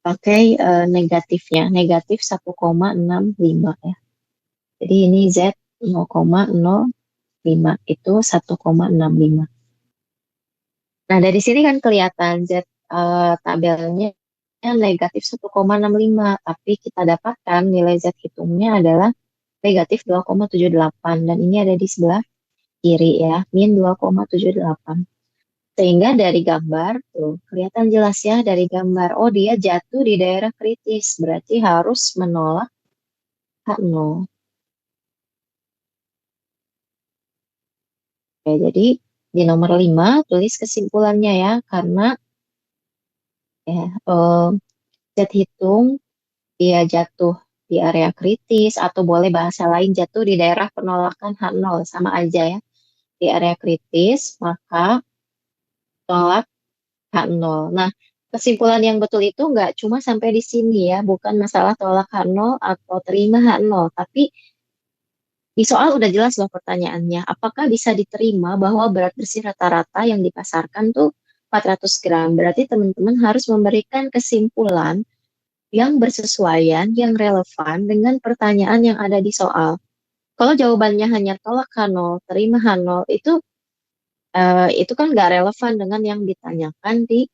pakai negatifnya, negatif 1,65 ya. Jadi ini Z 0,05 itu 1,65. Nah, dari sini kan kelihatan Z tabelnya negatif 1,65, tapi kita dapatkan nilai Z hitungnya adalah negatif 2,78 dan ini ada di sebelah kiri ya, min 2,78. Sehingga dari gambar tuh kelihatan jelas ya dari gambar, oh dia jatuh di daerah kritis, berarti harus menolak H0. Oke, jadi di nomor 5 tulis kesimpulannya ya, karena ya, Z hitung dia jatuh di area kritis atau boleh bahasa lain jatuh di daerah penolakan H0 sama aja ya. Di area kritis maka tolak H0. Nah, kesimpulan yang betul itu nggak cuma sampai di sini ya, bukan masalah tolak H0 atau terima H0, tapi di soal udah jelas loh pertanyaannya. Apakah bisa diterima bahwa berat bersih rata-rata yang dipasarkan tuh 400 gram? Berarti teman-teman harus memberikan kesimpulan yang bersesuaian, yang relevan dengan pertanyaan yang ada di soal. Kalau jawabannya hanya tolak H0, terima H0, itu kan nggak relevan dengan yang ditanyakan di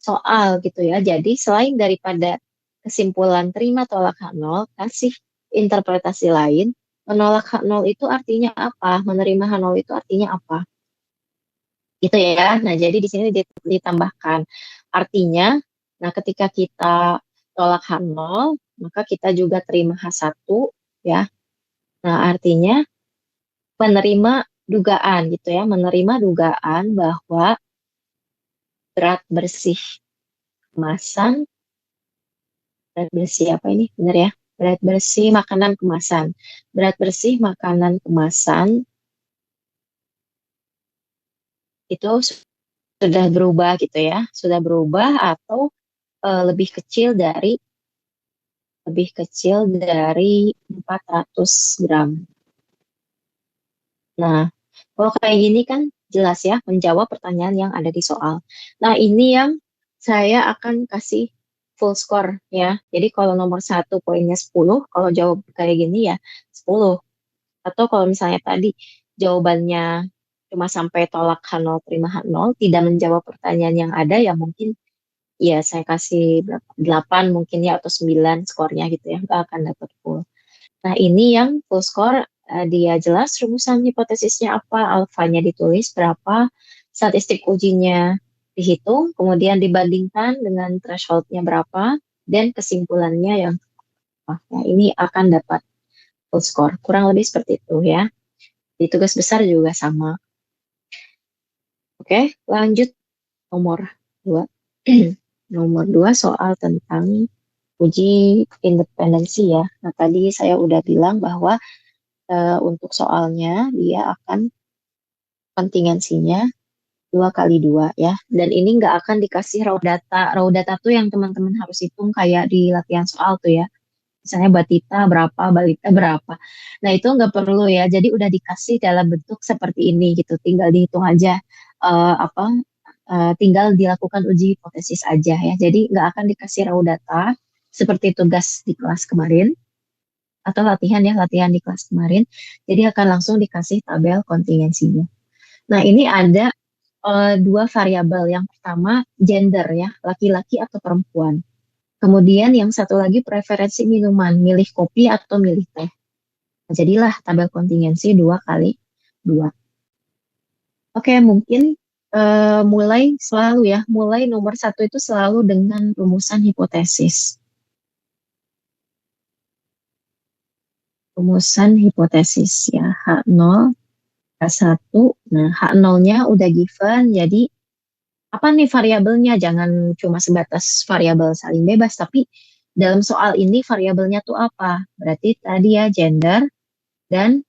soal gitu ya. Jadi selain daripada kesimpulan terima tolak H0, kasih interpretasi lain. Menolak H0 itu artinya apa? Menerima H0 itu artinya apa? Gitu ya. Nah, jadi di sini ditambahkan artinya, nah ketika kita tolak H0, maka kita juga terima H1 ya. Nah, artinya menerima dugaan gitu ya, menerima dugaan bahwa berat bersih kemasan, berat bersih apa ini? Benar ya? Berat bersih makanan kemasan. Berat bersih makanan kemasan itu sudah berubah gitu ya, sudah berubah atau lebih kecil dari 400 gram. Nah, kalau kayak gini kan jelas ya menjawab pertanyaan yang ada di soal. Nah, ini yang saya akan kasih full score ya. Jadi kalau nomor satu poinnya 10, kalau jawab kayak gini ya 10. Atau kalau misalnya tadi jawabannya cuma sampai tolak H0, terima H0, tidak menjawab pertanyaan yang ada, ya mungkin ya saya kasih berapa, 8 mungkin ya atau 9 skornya gitu ya, nggak akan dapat full. Nah, ini yang full score, dia jelas rumusan hipotesisnya apa, alfanya ditulis berapa, statistik ujinya dihitung, kemudian dibandingkan dengan thresholdnya berapa, dan kesimpulannya yang apa. Nah, ini akan dapat full score. Kurang lebih seperti itu ya. Di tugas besar juga sama. Oke, lanjut nomor 2. Nomor 2 soal tentang uji independensi ya. Nah, tadi saya udah bilang bahwa untuk soalnya dia akan kontingensinya 2 kali 2 ya. Dan ini nggak akan dikasih raw data. Raw data tuh yang teman-teman harus hitung kayak di latihan soal tuh ya. Misalnya batita berapa, balita berapa. Nah, itu nggak perlu ya. Jadi udah dikasih dalam bentuk seperti ini gitu. Tinggal dihitung aja apa tinggal dilakukan uji hipotesis aja ya. Jadi nggak akan dikasih raw data seperti tugas di kelas kemarin atau latihan ya, latihan di kelas kemarin. Jadi akan langsung dikasih tabel kontingensinya. Nah, ini ada dua variabel. Yang pertama gender ya, laki-laki atau perempuan. Kemudian yang satu lagi preferensi minuman, milih kopi atau milih teh. Nah, jadilah tabel kontingensi 2 kali 2. Oke, mungkin mulai selalu ya, mulai nomor satu itu selalu dengan rumusan hipotesis. Rumusan hipotesis ya, H0, H1. Nah, H0-nya udah given, jadi apa nih variabelnya? Jangan cuma sebatas variabel saling bebas, tapi dalam soal ini variabelnya tuh apa? Berarti tadi ya gender dan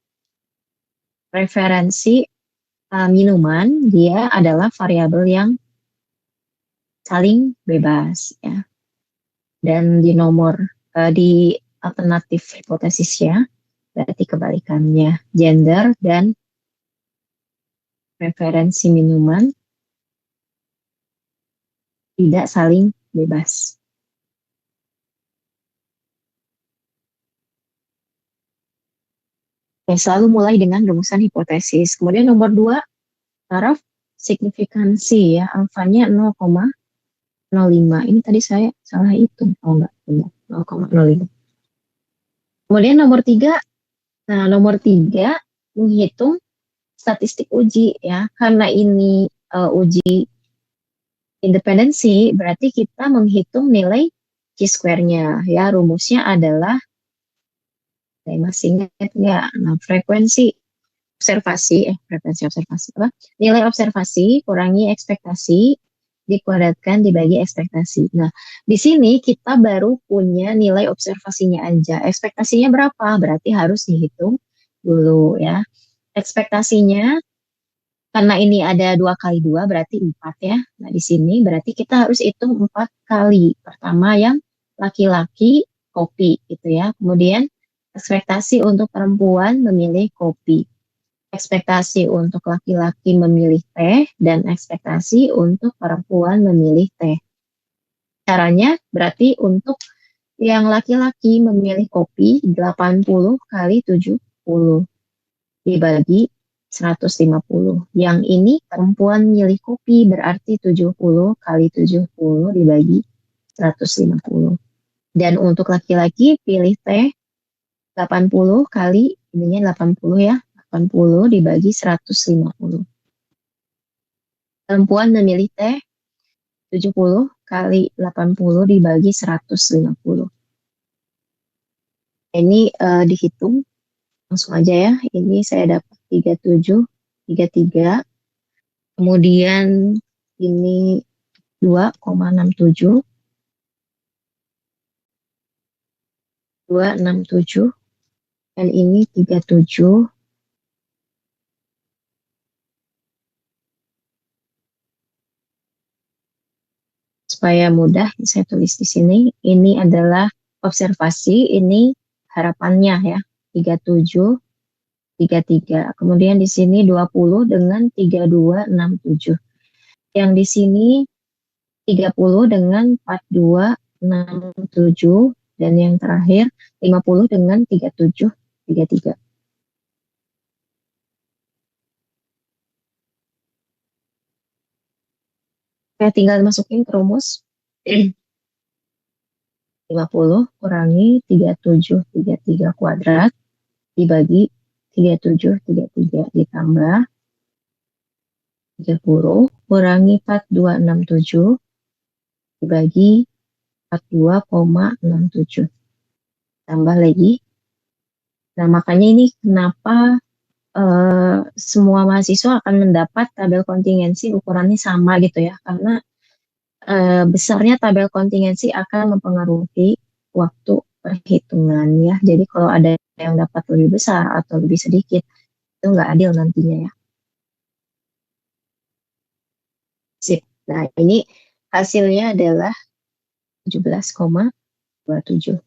preferensi minuman, dia adalah variabel yang saling bebas ya. Dan di nomor di alternatif hipotesisnya berarti kebalikannya, gender dan preferensi minuman tidak saling bebas. Oke, selalu mulai dengan rumusan hipotesis. Kemudian nomor 2, taraf signifikansi ya, alfanya 0,05. Ini tadi saya salah hitung. Oh enggak, benar. 0,05. Kemudian nomor 3, nah nomor 3 menghitung statistik uji ya. Karena ini uji independensi, berarti kita menghitung nilai chi-square-nya ya. Rumusnya adalah, saya masih ingat nggak? Nah, frekuensi observasi apa? Nilai observasi kurangi ekspektasi dikuadratkan dibagi ekspektasi. Nah, di sini kita baru punya nilai observasinya aja. Ekspektasinya berapa? Berarti harus dihitung dulu ya. Ekspektasinya karena ini ada 2 kali 2 berarti 4 ya. Nah, di sini berarti kita harus hitung 4 kali. Pertama yang laki-laki kopi gitu ya. Kemudian ekspektasi untuk perempuan memilih kopi. Ekspektasi untuk laki-laki memilih teh dan ekspektasi untuk perempuan memilih teh. Caranya berarti untuk yang laki-laki memilih kopi 80 kali 70 dibagi 150. Yang ini perempuan milih kopi berarti 70 kali 70 dibagi 150. Dan untuk laki-laki pilih teh 80 kali, ininya 80 ya, 80 dibagi 150. Perempuan memilih teh 70 kali 80 dibagi 150. Ini dihitung langsung aja ya. Ini saya dapat 37, 33. Kemudian ini 2,67, 267. Dan ini 37. Supaya mudah, saya tulis di sini. Ini adalah observasi, ini harapannya ya. 37, 33. Kemudian di sini 20 dengan 3267. Yang di sini 30 dengan 4267. Dan yang terakhir 50 dengan 3733. Saya tinggal masukin ke rumus. 50 kurangi 3733 kuadrat dibagi 3733 ditambah 30 kurangi 4267 dibagi 42,67 tambah lagi. Nah, makanya ini kenapa semua mahasiswa akan mendapat tabel kontingensi ukurannya sama gitu ya, karena besarnya tabel kontingensi akan mempengaruhi waktu perhitungan ya. Jadi kalau ada yang dapat lebih besar atau lebih sedikit, itu nggak adil nantinya ya. Sip. Nah, ini hasilnya adalah 17,27.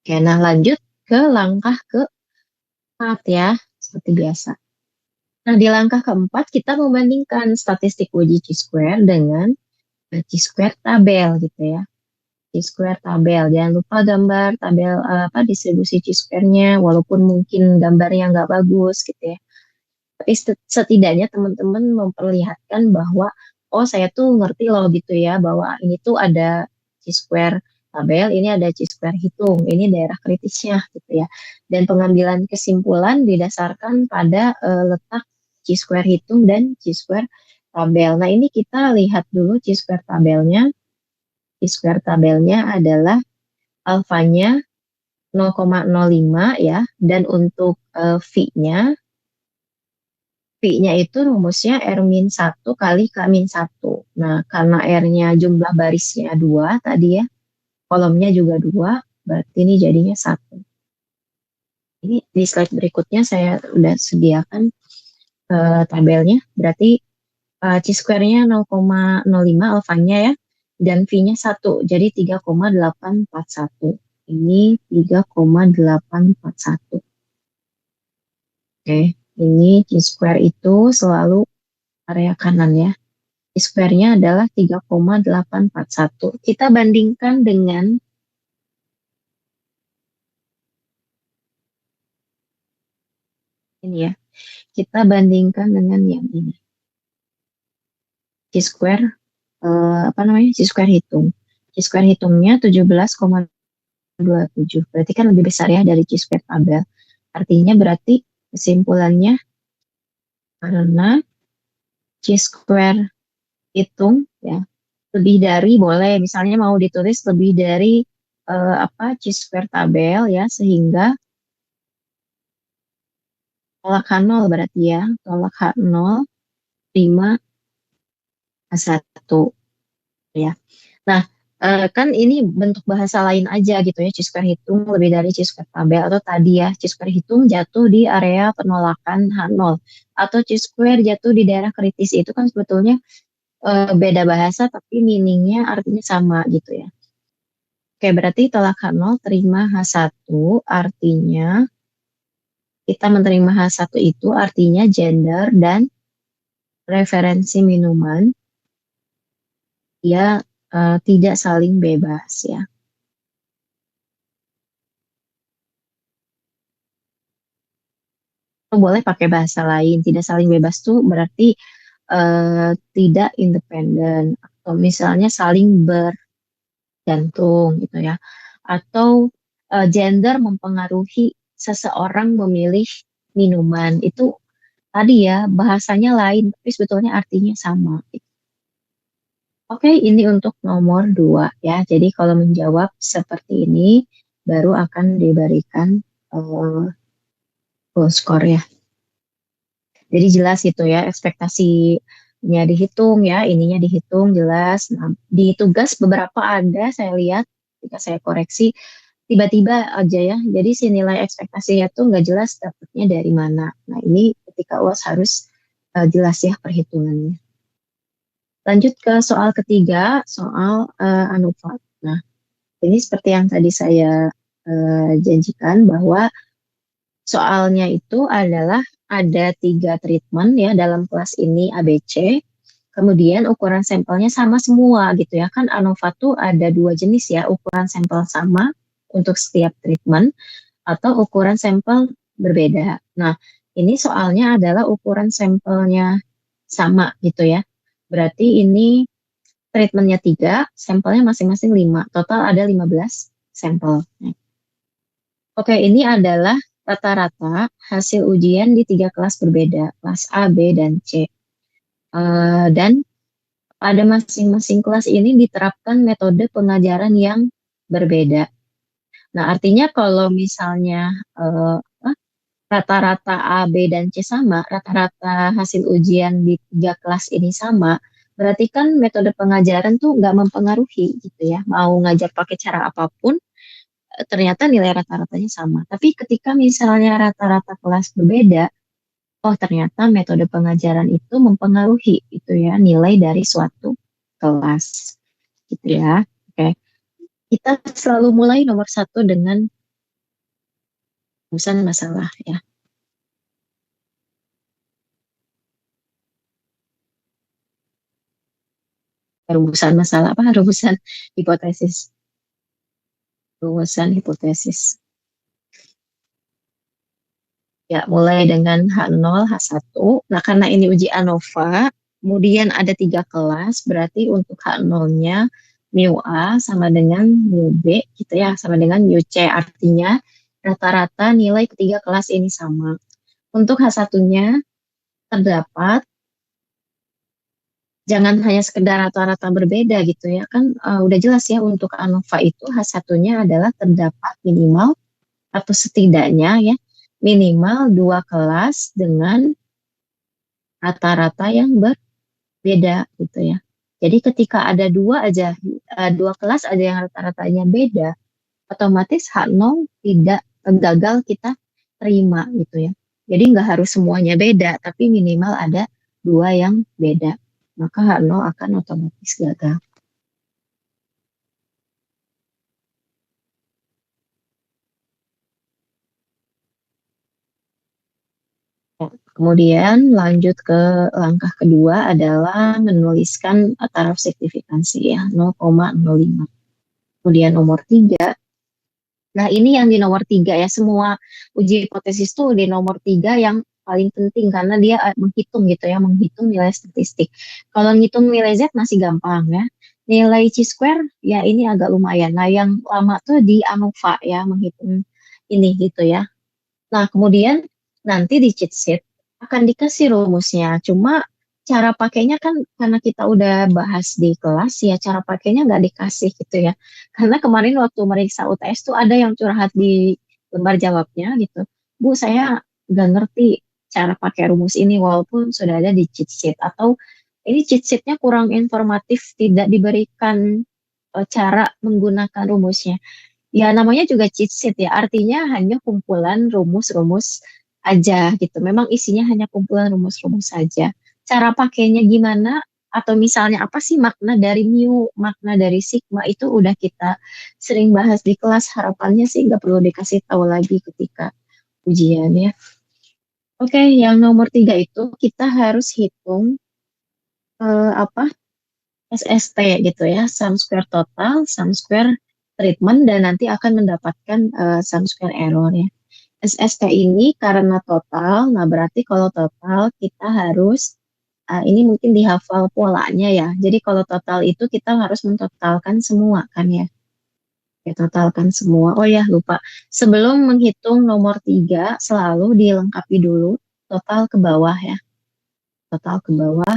Oke, nah lanjut ke langkah keempat ya, seperti biasa. Nah, di langkah keempat kita membandingkan statistik uji Chi-square dengan Chi-square tabel gitu ya. Chi-square tabel, jangan lupa gambar tabel apa distribusi Chi-square-nya, walaupun mungkin gambarnya nggak bagus gitu ya. Tapi setidaknya teman-teman memperlihatkan bahwa oh saya tuh ngerti loh gitu ya bahwa ini tuh ada Chi-square tabel, ini ada Chi-square hitung, ini daerah kritisnya gitu ya. Dan pengambilan kesimpulan didasarkan pada letak Chi-square hitung dan Chi-square tabel. Nah, ini kita lihat dulu Chi-square tabelnya. Chi-square tabelnya adalah alfanya 0,05 ya, dan untuk V-nya P-nya itu rumusnya R-1 kali K-1. Nah, karena R-nya jumlah barisnya 2 tadi ya, kolomnya juga 2, berarti ini jadinya 1. Ini di slide berikutnya saya udah sediakan tabelnya. Berarti Chi-square-nya 0,05 alfanya ya, dan V-nya 1, jadi 3,841. Ini 3,841. Oke, ini Chi-square itu selalu area kanan ya. Square-nya adalah 3,841. Kita bandingkan dengan ini ya. Kita bandingkan dengan yang ini. Chi-square apa namanya? Chi-square hitung. Chi-square hitungnya 17,27. Berarti kan lebih besar ya dari Chi-square tabel. Artinya berarti kesimpulannya karena Chi-square hitung ya lebih dari boleh misalnya mau ditulis lebih dari apa Chi-square tabel ya sehingga tolak H0 berarti ya, tolak H0, prima H1 ya. Nah, kan ini bentuk bahasa lain aja gitu ya, Chi-square hitung lebih dari Chi-square tabel, atau tadi ya, Chi-square hitung jatuh di area penolakan H0, atau Chi-square jatuh di daerah kritis, itu kan sebetulnya beda bahasa tapi meaningnya artinya sama gitu ya. Oke, berarti tolak H0 terima H1 artinya kita menerima H1 itu artinya gender dan referensi minuman dia tidak saling bebas ya. Boleh pakai bahasa lain, tidak saling bebas tuh berarti tidak independen atau misalnya saling bergantung gitu ya. Atau gender mempengaruhi seseorang memilih minuman itu tadi ya bahasanya lain tapi sebetulnya artinya sama. Oke, ini untuk nomor 2 ya. Jadi kalau menjawab seperti ini baru akan diberikan full score ya. Jadi jelas gitu ya, ekspektasinya dihitung ya, ininya dihitung jelas. Nah, di tugas beberapa ada saya lihat ketika saya koreksi tiba-tiba aja ya. Jadi si nilai ekspektasinya tuh nggak jelas dapatnya dari mana. Nah, ini ketika UAS harus jelas ya perhitungannya. Lanjut ke soal ketiga, soal ANUFA. Nah, ini seperti yang tadi saya janjikan bahwa soalnya itu adalah ada 3 treatment ya dalam kelas ini ABC. Kemudian ukuran sampelnya sama semua gitu ya. Kan ANOVA tuh ada 2 jenis ya, ukuran sampel sama untuk setiap treatment atau ukuran sampel berbeda. Nah, ini soalnya adalah ukuran sampelnya sama gitu ya. Berarti ini treatmentnya 3, sampelnya masing-masing 5. Total ada 15 sampel. Oke, ini adalah rata-rata hasil ujian di 3 kelas berbeda, kelas A, B, dan C. Dan pada masing-masing kelas ini diterapkan metode pengajaran yang berbeda. Nah, artinya kalau misalnya rata-rata A, B, dan C sama, rata-rata hasil ujian di 3 kelas ini sama, berarti kan metode pengajaran tuh nggak mempengaruhi gitu ya. Mau ngajar pakai cara apapun, ternyata nilai rata-ratanya sama. Tapi ketika misalnya rata-rata kelas berbeda, oh ternyata metode pengajaran itu mempengaruhi itu ya nilai dari suatu kelas gitu ya. Oke, kita selalu mulai nomor 1 dengan Rumusan masalah ya. Rumusan masalah apa? Rumusan hipotesis. Rumusan hipotesis. Ya, mulai dengan H0, H1. Nah, karena ini uji ANOVA, kemudian ada tiga kelas, berarti untuk H0-nya mu A sama dengan mu B, gitu ya, sama dengan mu C. Artinya rata-rata nilai ketiga kelas ini sama. Untuk H1-nya terdapat, jangan hanya sekedar rata-rata berbeda gitu ya, kan udah jelas ya untuk ANOVA itu H1-nya adalah terdapat minimal atau setidaknya ya, minimal dua kelas dengan rata-rata yang berbeda gitu ya. Jadi ketika ada dua aja, dua kelas aja yang rata-ratanya beda, otomatis H0 tidak gagal kita terima gitu ya. Jadi nggak harus semuanya beda, tapi minimal ada dua yang beda. Maka H0 akan otomatis gagal. Kemudian lanjut ke langkah kedua adalah menuliskan taraf signifikansi ya 0,05. Kemudian nomor 3. Nah, ini yang di nomor 3 ya. Semua uji hipotesis tuh di nomor 3 yang paling penting karena dia menghitung gitu ya, menghitung nilai statistik. Kalau ngitung nilai Z masih gampang ya. Nilai chi-square ya ini agak lumayan. Nah, yang lama tuh di ANOVA ya, menghitung ini gitu ya. Nah, kemudian nanti di cheat sheet akan dikasih rumusnya. Cuma cara pakainya kan karena kita udah bahas di kelas ya, cara pakainya nggak dikasih gitu ya. Karena kemarin waktu meriksa UTS tuh ada yang curhat di lembar jawabnya gitu. Bu, saya nggak ngerti cara pakai rumus ini walaupun sudah ada di cheat sheet. Atau ini cheat sheetnya kurang informatif, tidak diberikan cara menggunakan rumusnya. Ya, namanya juga cheat sheet ya, artinya hanya kumpulan rumus-rumus aja gitu. Memang isinya hanya kumpulan rumus-rumus saja. Cara pakainya gimana, atau misalnya apa sih makna dari mu, makna dari sigma, itu udah kita sering bahas di kelas. Harapannya sih nggak perlu dikasih tahu lagi ketika ujian ya. Oke, yang nomor 3 itu kita harus hitung apa SST gitu ya, sum square total, sum square treatment, dan nanti akan mendapatkan sum square error ya. SST ini karena total, nah berarti kalau total kita harus, ini mungkin dihafal polanya ya. Jadi kalau total itu kita harus mentotalkan semua kan ya. Ya, totalkan semua. Oh ya, lupa. Sebelum menghitung nomor 3 selalu dilengkapi dulu total ke bawah ya. Total ke bawah.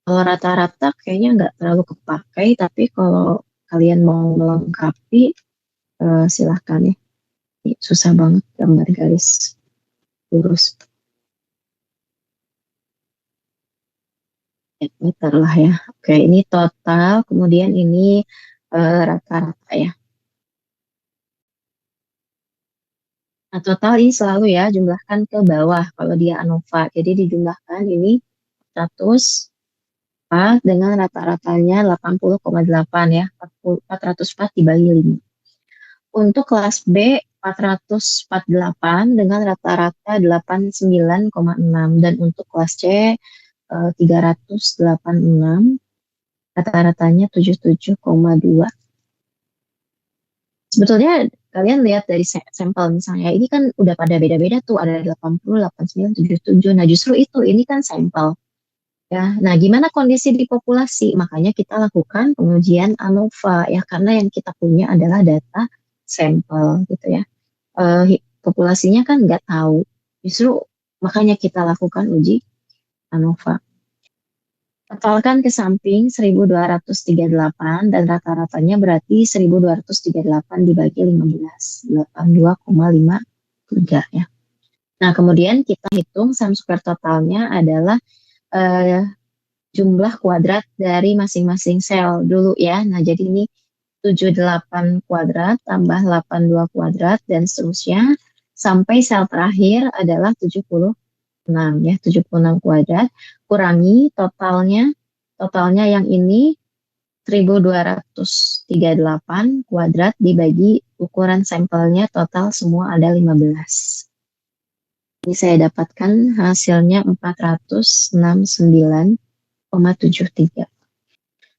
Kalau rata-rata kayaknya nggak terlalu kepakai, tapi kalau kalian mau melengkapi, silahkan ya. Ini susah banget gambar garis lurus. Meter lah ya. Oke, ini total, kemudian ini rata-rata ya. Nah, total ini selalu ya, jumlahkan ke bawah kalau dia ANOVA. Jadi dijumlahkan ini 104 dengan rata-ratanya 80,8 ya. 404 dibagi 5. Untuk kelas B 448 dengan rata-rata 89,6, dan untuk kelas C 386, rata-ratanya 77,2. Sebetulnya kalian lihat dari sampel misalnya, ini kan udah pada beda-beda tuh, ada 80, 89, 77. Nah, justru itu, ini kan sampel. Ya, nah gimana kondisi di populasi? Makanya kita lakukan pengujian ANOVA ya, karena yang kita punya adalah data sampel gitu ya. Populasinya kan nggak tahu. Justru makanya kita lakukan uji ANOVA. Totalkan ke samping 1238 dan rata-ratanya berarti 1238 dibagi 15, 82,53 ya. Nah, kemudian kita hitung sum square totalnya adalah eh, jumlah kuadrat dari masing-masing sel dulu ya. Nah, jadi ini 78 kuadrat tambah 82 kuadrat dan seterusnya sampai sel terakhir adalah 76 ya, 76 kuadrat, kurangi totalnya yang ini 1238 kuadrat dibagi ukuran sampelnya total semua ada 15. Ini saya dapatkan hasilnya 469,73.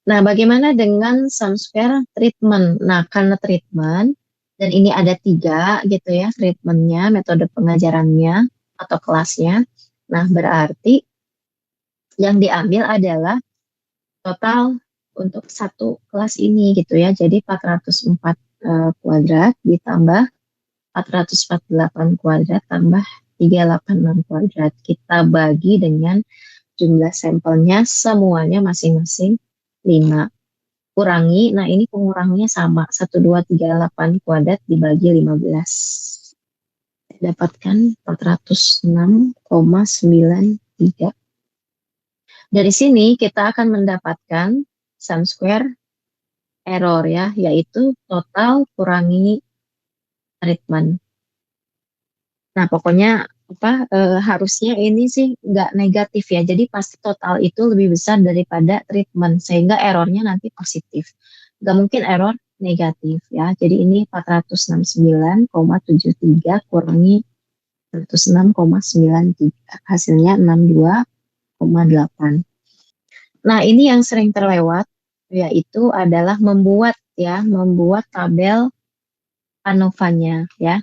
Nah, bagaimana dengan sum square treatment? Nah, karena treatment, dan ini ada 3 gitu ya, treatmentnya, metode pengajarannya, atau kelasnya. Nah, berarti yang diambil adalah total untuk satu kelas ini gitu ya. Jadi 404 kuadrat ditambah 448 kuadrat tambah 386 kuadrat. Kita bagi dengan jumlah sampelnya semuanya masing-masing 5. Kurangi, nah ini pengurangnya sama, 1238 kuadrat dibagi 15. Saya dapatkan 406,93. Dari sini kita akan mendapatkan sum square error ya, yaitu total kurangi treatment. Nah, pokoknya harusnya ini sih nggak negatif ya. Jadi pasti total itu lebih besar daripada treatment sehingga errornya nanti positif. Nggak mungkin error negatif ya. Jadi ini 469,73 kurangi 106,93 hasilnya 62,8. Nah, ini yang sering terlewat yaitu adalah membuat tabel ANOVA-nya ya.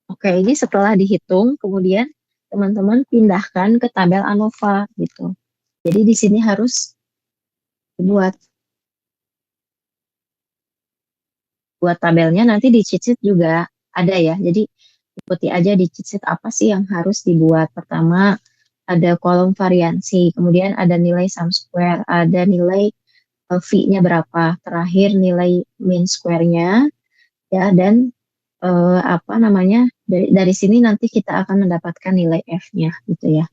Oke, ini setelah dihitung, kemudian teman-teman pindahkan ke tabel ANOVA gitu. Jadi di sini harus buat tabelnya, nanti di cheat sheet juga ada ya. Jadi ikuti aja di cheat sheet apa sih yang harus dibuat. Pertama ada kolom variansi, kemudian ada nilai sum square, ada nilai V-nya berapa, terakhir nilai mean square-nya ya, dan dari sini nanti kita akan mendapatkan nilai F-nya gitu ya.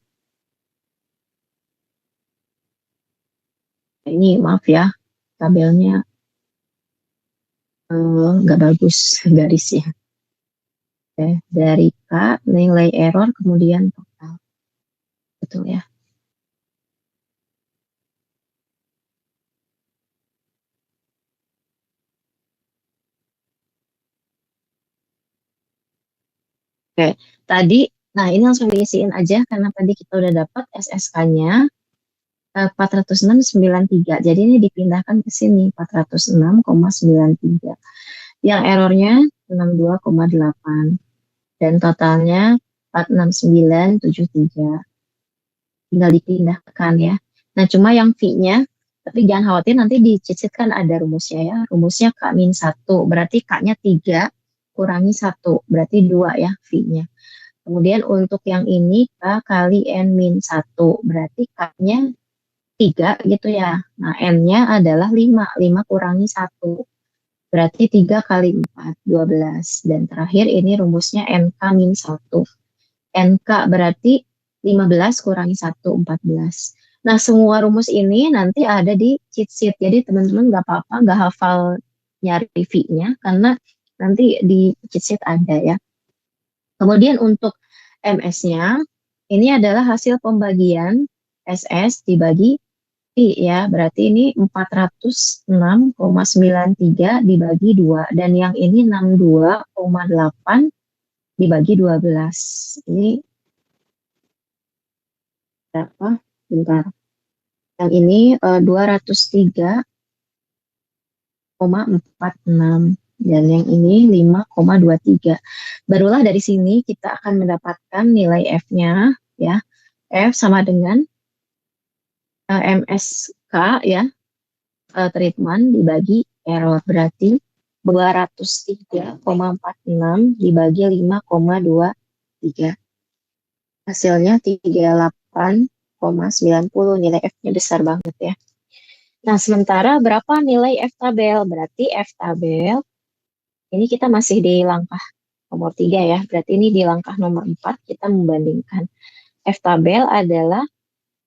Ini maaf ya, tabelnya nggak bagus garisnya. Oke, dari K nilai error kemudian total, betul ya. Oke, tadi, nah ini langsung diisiin aja karena tadi kita udah dapat SSK-nya 406,93. Jadi ini dipindahkan ke sini 406,93. Yang errornya 62,8 dan totalnya 469,73. Tinggal dipindahkan ya. Nah, cuma yang V-nya, tapi jangan khawatir nanti di cheat sheet kan ada rumusnya ya. Rumusnya K-1, berarti K-nya 3 kurangi 1, berarti 2 ya V-nya. Kemudian untuk yang ini K kali N-1, berarti K-nya 3 gitu ya. Nah, N-nya adalah 5, 5 kurangi 1. Berarti 3 kali 4, 12. Dan terakhir ini rumusnya NK-1. NK berarti 15 kurangi 1, 14. Nah, semua rumus ini nanti ada di cheat sheet. Jadi teman-teman nggak apa-apa, nggak hafal nyari V-nya, karena nanti di cheat sheet ada ya. Kemudian untuk MS-nya, ini adalah hasil pembagian SS dibagi P ya, berarti ini 406,93 dibagi 2, dan yang ini 62,8 dibagi 12. Ini berapa? Bentar. Yang ini 203,46 dan yang ini 5,23. Barulah dari sini kita akan mendapatkan nilai F-nya ya. F sama dengan MSK ya, treatment dibagi error, berarti 203,46 dibagi 5,23. Hasilnya 38,90. Nilai F-nya besar banget ya. Nah, sementara berapa nilai F tabel? Berarti F tabel, ini kita masih di langkah nomor 3 ya. Berarti ini di langkah nomor 4 kita membandingkan. F tabel adalah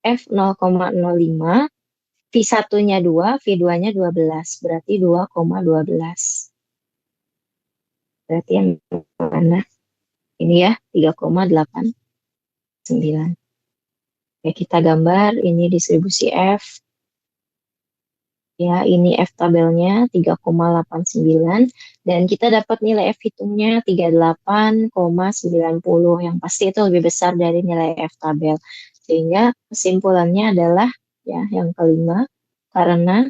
F 0,05, V1-nya 2, V2-nya 12. Berarti 2,12. Berarti yang mana? Ini ya, 3,89. Oke, kita gambar ini distribusi F. Ya, ini F tabelnya 3,89 dan kita dapat nilai F hitungnya 38,90 yang pasti itu lebih besar dari nilai F tabel. Sehingga kesimpulannya adalah ya yang kelima karena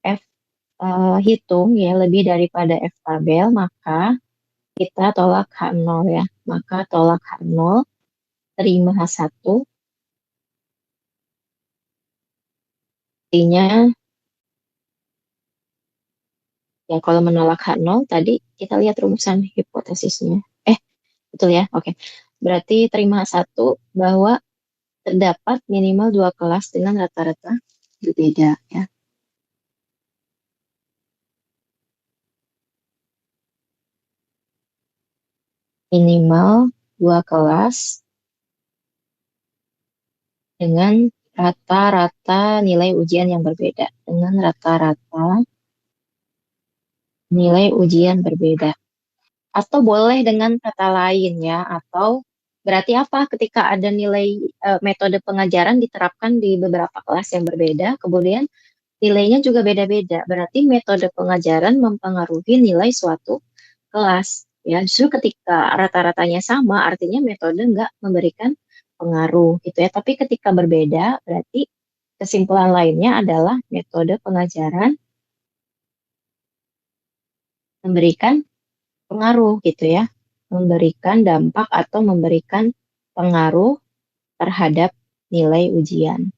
F hitung ya lebih daripada F tabel maka kita tolak H0 ya. Maka tolak H0 terima H1 artinya ya kalau menolak H0 tadi kita lihat rumusan hipotesisnya. Betul ya? Oke. Berarti terima satu bahwa terdapat minimal dua kelas dengan rata-rata berbeda ya. Minimal dua kelas dengan rata-rata nilai ujian yang berbeda. Dengan rata-rata nilai ujian berbeda. Atau boleh dengan kata lain ya. Atau berarti apa ketika ada nilai metode pengajaran diterapkan di beberapa kelas yang berbeda, kemudian nilainya juga beda-beda. Berarti metode pengajaran mempengaruhi nilai suatu kelas. Ya, justru ketika rata-ratanya sama, artinya metode nggak memberikan pengaruh gitu ya. Tapi ketika berbeda, berarti kesimpulan lainnya adalah metode pengajaran memberikan pengaruh gitu ya. Memberikan dampak atau memberikan pengaruh terhadap nilai ujian.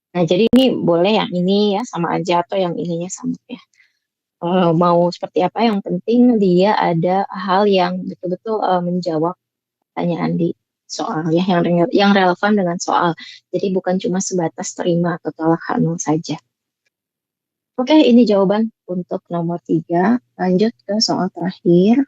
Nah, jadi ini boleh yang ini ya sama aja atau yang ininya sama ya. Mau seperti apa yang penting dia ada hal yang betul-betul menjawab pertanyaan di soal ya yang relevan dengan soal. Jadi bukan cuma sebatas terima atau tolak H0 saja. Oke, ini jawaban untuk nomor 3. Lanjut ke soal terakhir.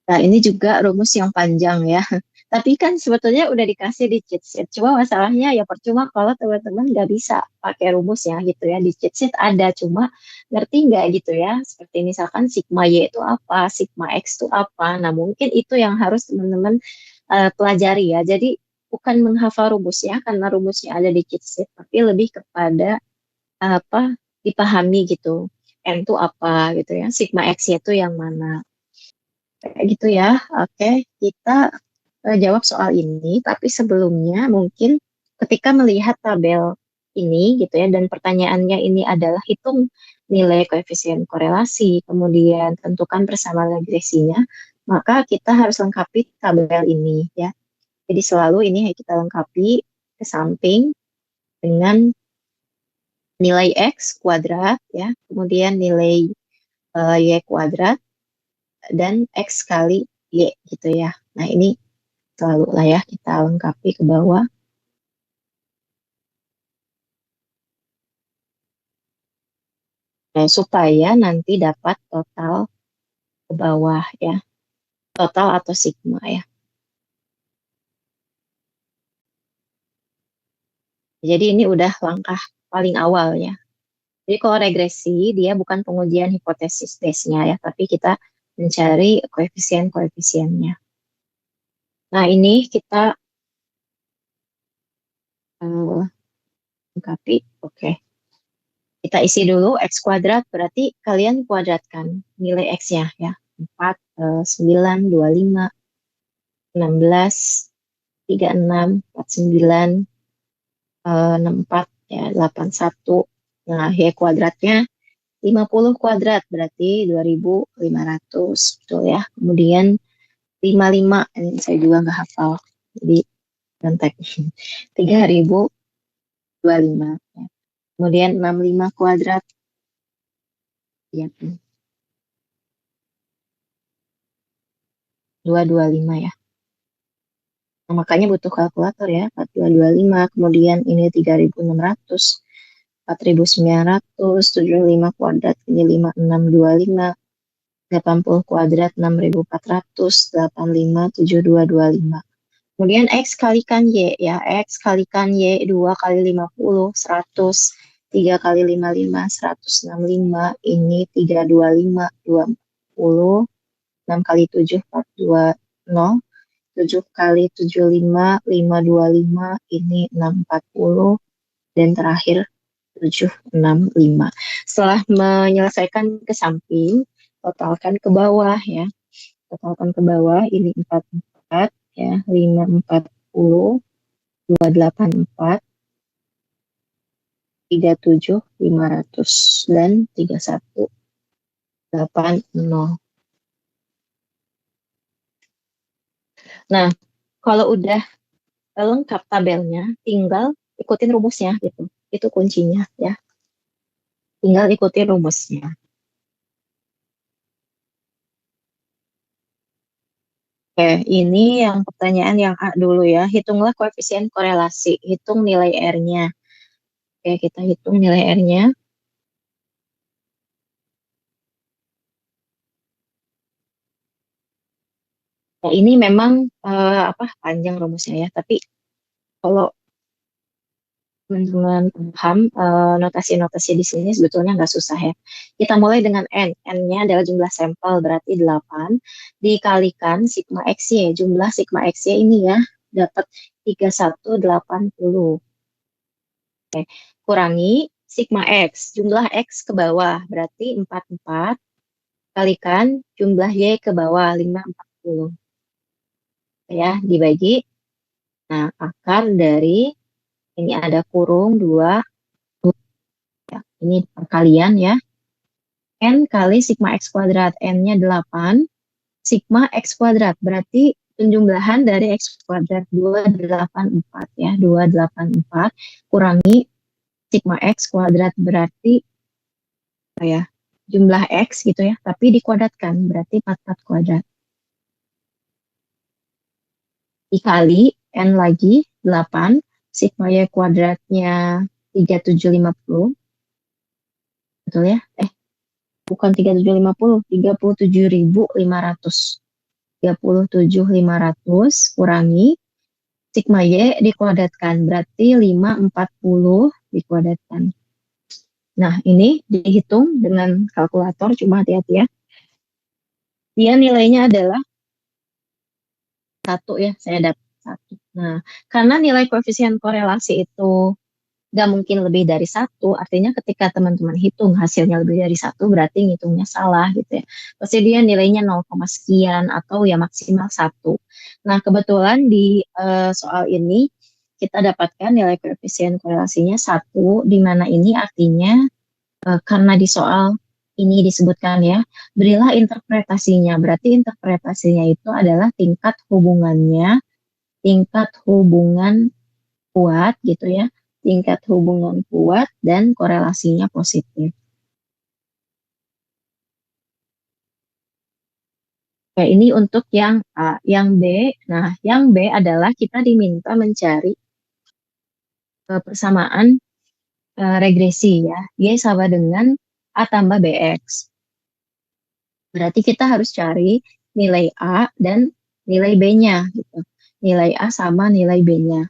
Nah, ini juga rumus yang panjang ya. Tapi kan sebetulnya udah dikasih di cheat sheet. Cuma masalahnya ya percuma kalau teman-teman nggak bisa pakai rumus ya gitu ya. Di cheat sheet ada, cuma ngerti nggak gitu ya. Seperti misalkan sigma Y itu apa, sigma X itu apa. Nah, mungkin itu yang harus teman-teman pelajari ya. Jadi bukan menghafal rumusnya karena rumusnya ada di cheat sheet, tapi lebih kepada apa dipahami gitu. N itu apa gitu ya. Sigma X itu yang mana. Kayak gitu ya. Oke, kita jawab soal ini, tapi sebelumnya mungkin ketika melihat tabel ini gitu ya, dan pertanyaannya ini adalah hitung nilai koefisien korelasi, kemudian tentukan persamaan regresinya, maka kita harus lengkapi tabel ini ya. Jadi selalu ini kita lengkapi ke samping dengan nilai X kuadrat ya, kemudian nilai Y kuadrat, dan X kali Y gitu ya. Nah ini selalu lah ya kita lengkapi ke bawah. Nah, supaya nanti dapat total ke bawah ya, total atau sigma ya. Jadi ini udah langkah paling awal ya. Jadi kalau regresi dia bukan pengujian hipotesis base-nya ya, tapi kita mencari koefisien-koefisiennya. Nah ini kita uh, lengkapi, oke. Kita isi dulu X kuadrat, berarti kalian kuadratkan nilai X-nya ya. 4, 9, 25, 16, 36, 49, 64 ya 81. Nah, Y kuadratnya 50 kuadrat berarti 2.500 betul ya. Kemudian 55 ini saya juga nggak hafal. Jadi kontak 3.025 ya. Kemudian 65 kuadrat ya 225 ya. Nah, makanya butuh kalkulator ya 4225. Kemudian ini 3.600, 4.900, 75 kuadrat ini 5625, 80 kuadrat 6.400, 857225. Kemudian X kalikan Y ya, X kalikan Y 2 kali 50, 100, 3 kali 55, 165, ini 325, 20, 6 kali 7, 420. 7 kali 75, 525, ini 640, dan terakhir 765. Setelah menyelesaikan ke samping, totalkan ke bawah ya. Totalkan ke bawah, ini 44 ya, 540, 284, 37, 500, dan 3180. Nah, kalau udah lengkap tabelnya, tinggal ikutin rumusnya gitu. Itu kuncinya ya. Tinggal ikutin rumusnya. Oke, ini yang pertanyaan yang A dulu ya. Hitunglah koefisien korelasi. Hitung nilai R-nya. Oke, kita hitung nilai R-nya. Nah, ini memang apa panjang rumusnya ya. Tapi kalau teman-teman paham notasi-notasi di sini sebetulnya nggak susah ya. Kita mulai dengan N. N-nya adalah jumlah sampel berarti 8 dikalikan sigma X-Y. Jumlah sigma X-Y ini ya dapat 3180. Oke. Kurangi sigma X. Jumlah X ke bawah berarti 44 kalikan jumlah Y ke bawah 540. Ya, dibagi. Nah, akar dari ini ada kurung 2. Ya, ini perkalian ya. N kali sigma X kuadrat. N-nya 8. Sigma X kuadrat. Berarti penjumlahan dari X kuadrat 284 ya. 284 kurangi sigma X kuadrat berarti apa ya? Jumlah X gitu ya. Tapi dikuadratkan berarti 44 kuadrat. Dikali N lagi 8. Sigma Y kuadratnya 3750. Betul ya? Bukan 3750. 37.500. 37.500 kurangi sigma Y dikuadratkan berarti 540 dikuadratkan. Nah, ini dihitung dengan kalkulator, cuma hati-hati ya. Dia nilainya adalah 1 ya, saya dapat 1. Nah, karena nilai koefisien korelasi itu nggak mungkin lebih dari 1, artinya ketika teman-teman hitung hasilnya lebih dari 1, berarti ngitungnya salah gitu ya. Pasti dia nilainya 0, sekian atau ya maksimal 1. Nah, kebetulan di soal ini kita dapatkan nilai koefisien korelasinya 1, di mana ini artinya karena di soal ini disebutkan ya, berilah interpretasinya. Berarti interpretasinya itu adalah tingkat hubungan kuat gitu ya, tingkat hubungan kuat dan korelasinya positif. Oke, ini untuk yang A. Yang B, nah yang B adalah kita diminta mencari persamaan regresi ya. Y sama dengan A tambah BX. Berarti kita harus cari nilai A dan nilai B-nya gitu. Nilai A sama nilai B-nya.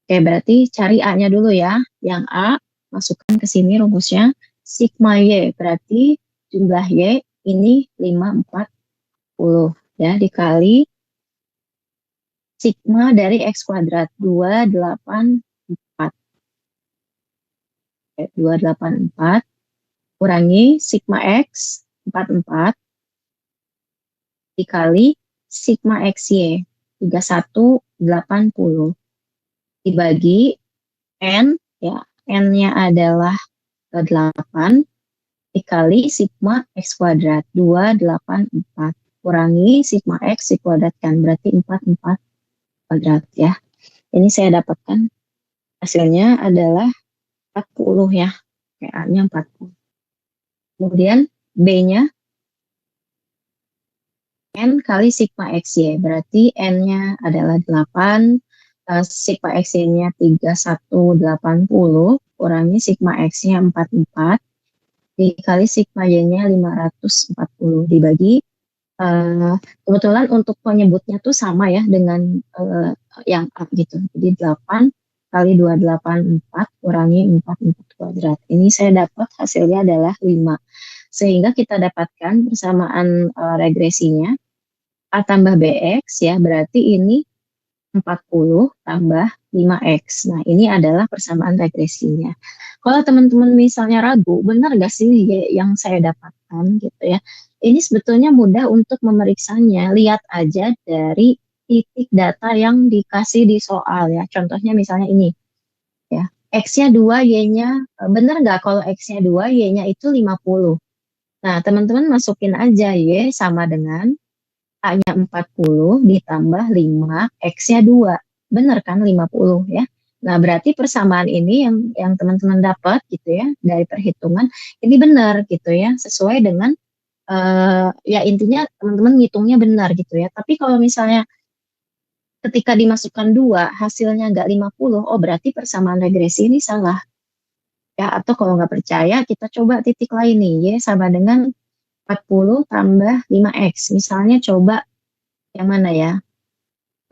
Oke, berarti cari A-nya dulu ya. Yang A, masukkan ke sini rumusnya. Sigma Y, berarti jumlah Y ini 540. Ya, dikali sigma dari X kuadrat, 284. Oke, 284. Kurangi sigma X, 44. Dikali sigma XY, 3180. Dibagi N, ya, N-nya adalah 8 dikali sigma X kuadrat 284 kurangi sigma X dikuadratkan berarti 44 kuadrat ya. Ini saya dapatkan hasilnya adalah 40 ya. PA-nya 40. Kemudian B-nya N kali sigma XY berarti N-nya adalah 8, sigma XY-nya 3180 kurangi sigma X-nya 44 dikali sigma Y-nya 540 dibagi kebetulan untuk penyebutnya tuh sama ya dengan yang A gitu. Jadi 8 kali 284 kurangi 44 kuadrat. Ini saya dapat hasilnya adalah 5. Sehingga kita dapatkan persamaan regresinya A tambah BX ya, berarti ini 40 tambah 5X. Nah, ini adalah persamaan regresinya. Kalau teman-teman misalnya ragu, benar nggak sih yang saya dapatkan gitu ya? Ini sebetulnya mudah untuk memeriksanya. Lihat aja dari titik data yang dikasih di soal ya. Contohnya misalnya ini ya. X-nya 2, Y-nya, benar nggak kalau X-nya 2, Y-nya itu 50. Nah, teman-teman masukin aja Y sama dengan A-nya 40 ditambah 5, X-nya 2. Benar kan 50 ya. Nah, berarti persamaan ini yang teman-teman dapat gitu ya dari perhitungan ini benar gitu ya, sesuai dengan ya intinya teman-teman ngitungnya benar gitu ya. Tapi kalau misalnya ketika dimasukkan 2 hasilnya nggak 50, oh berarti persamaan regresi ini salah. Ya, atau kalau nggak percaya kita coba titik lain nih, Y sama dengan 40 tambah 5X. Misalnya coba yang mana ya?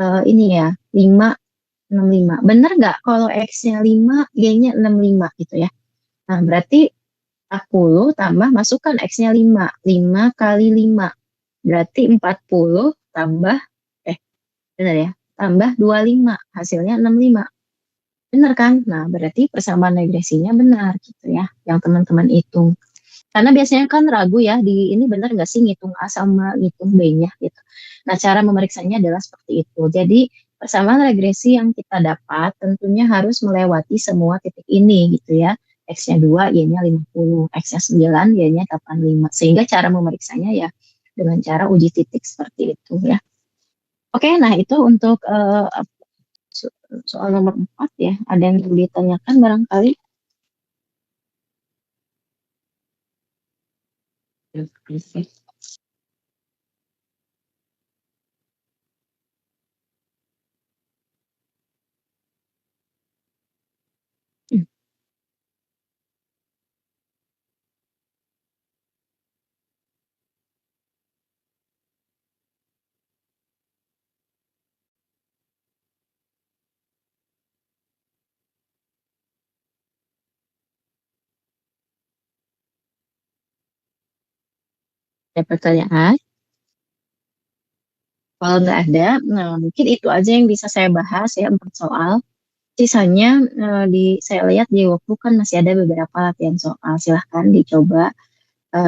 Ini ya, 565. Bener nggak kalau X-nya 5, Y-nya 65 gitu ya. Nah, berarti 40 tambah masukkan X-nya 5. 5 kali 5. Berarti 40 tambah, eh bener ya, tambah 25. Hasilnya 65. Bener kan? Nah, berarti persamaan regresinya benar gitu ya, yang teman-teman hitung. Karena biasanya kan ragu ya, di ini benar nggak sih ngitung A sama ngitung B-nya gitu. Nah, cara memeriksanya adalah seperti itu. Jadi, persamaan regresi yang kita dapat tentunya harus melewati semua titik ini gitu ya. X-nya 2, Y-nya 50, X-nya 9, Y-nya 85. Sehingga cara memeriksanya ya dengan cara uji titik seperti itu ya. Oke, nah itu untuk soal nomor 4 ya. Ada yang perlu ditanyakan barangkali? Ada pertanyaan? Kalau nggak ada, nah mungkin itu aja yang bisa saya bahas ya, 4 soal. Sisanya saya lihat di workbook kan masih ada beberapa latihan soal. Silahkan dicoba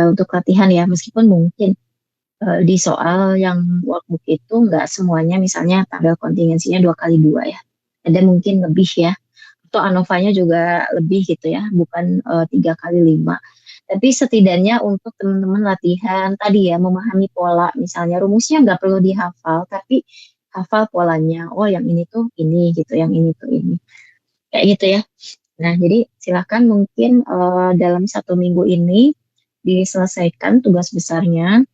untuk latihan ya, meskipun mungkin di soal yang workbook itu nggak semuanya misalnya tabel kontingensinya 2 kali 2 ya. Ada mungkin lebih ya, atau ANOVA-nya juga lebih gitu ya, bukan 3 kali 5. Tapi setidaknya untuk teman-teman latihan tadi ya, memahami pola, misalnya rumusnya nggak perlu dihafal, tapi hafal polanya. Oh, yang ini tuh ini gitu, yang ini tuh ini. Kayak gitu ya. Nah, jadi silakan mungkin dalam 1 minggu ini diselesaikan tugas besarnya.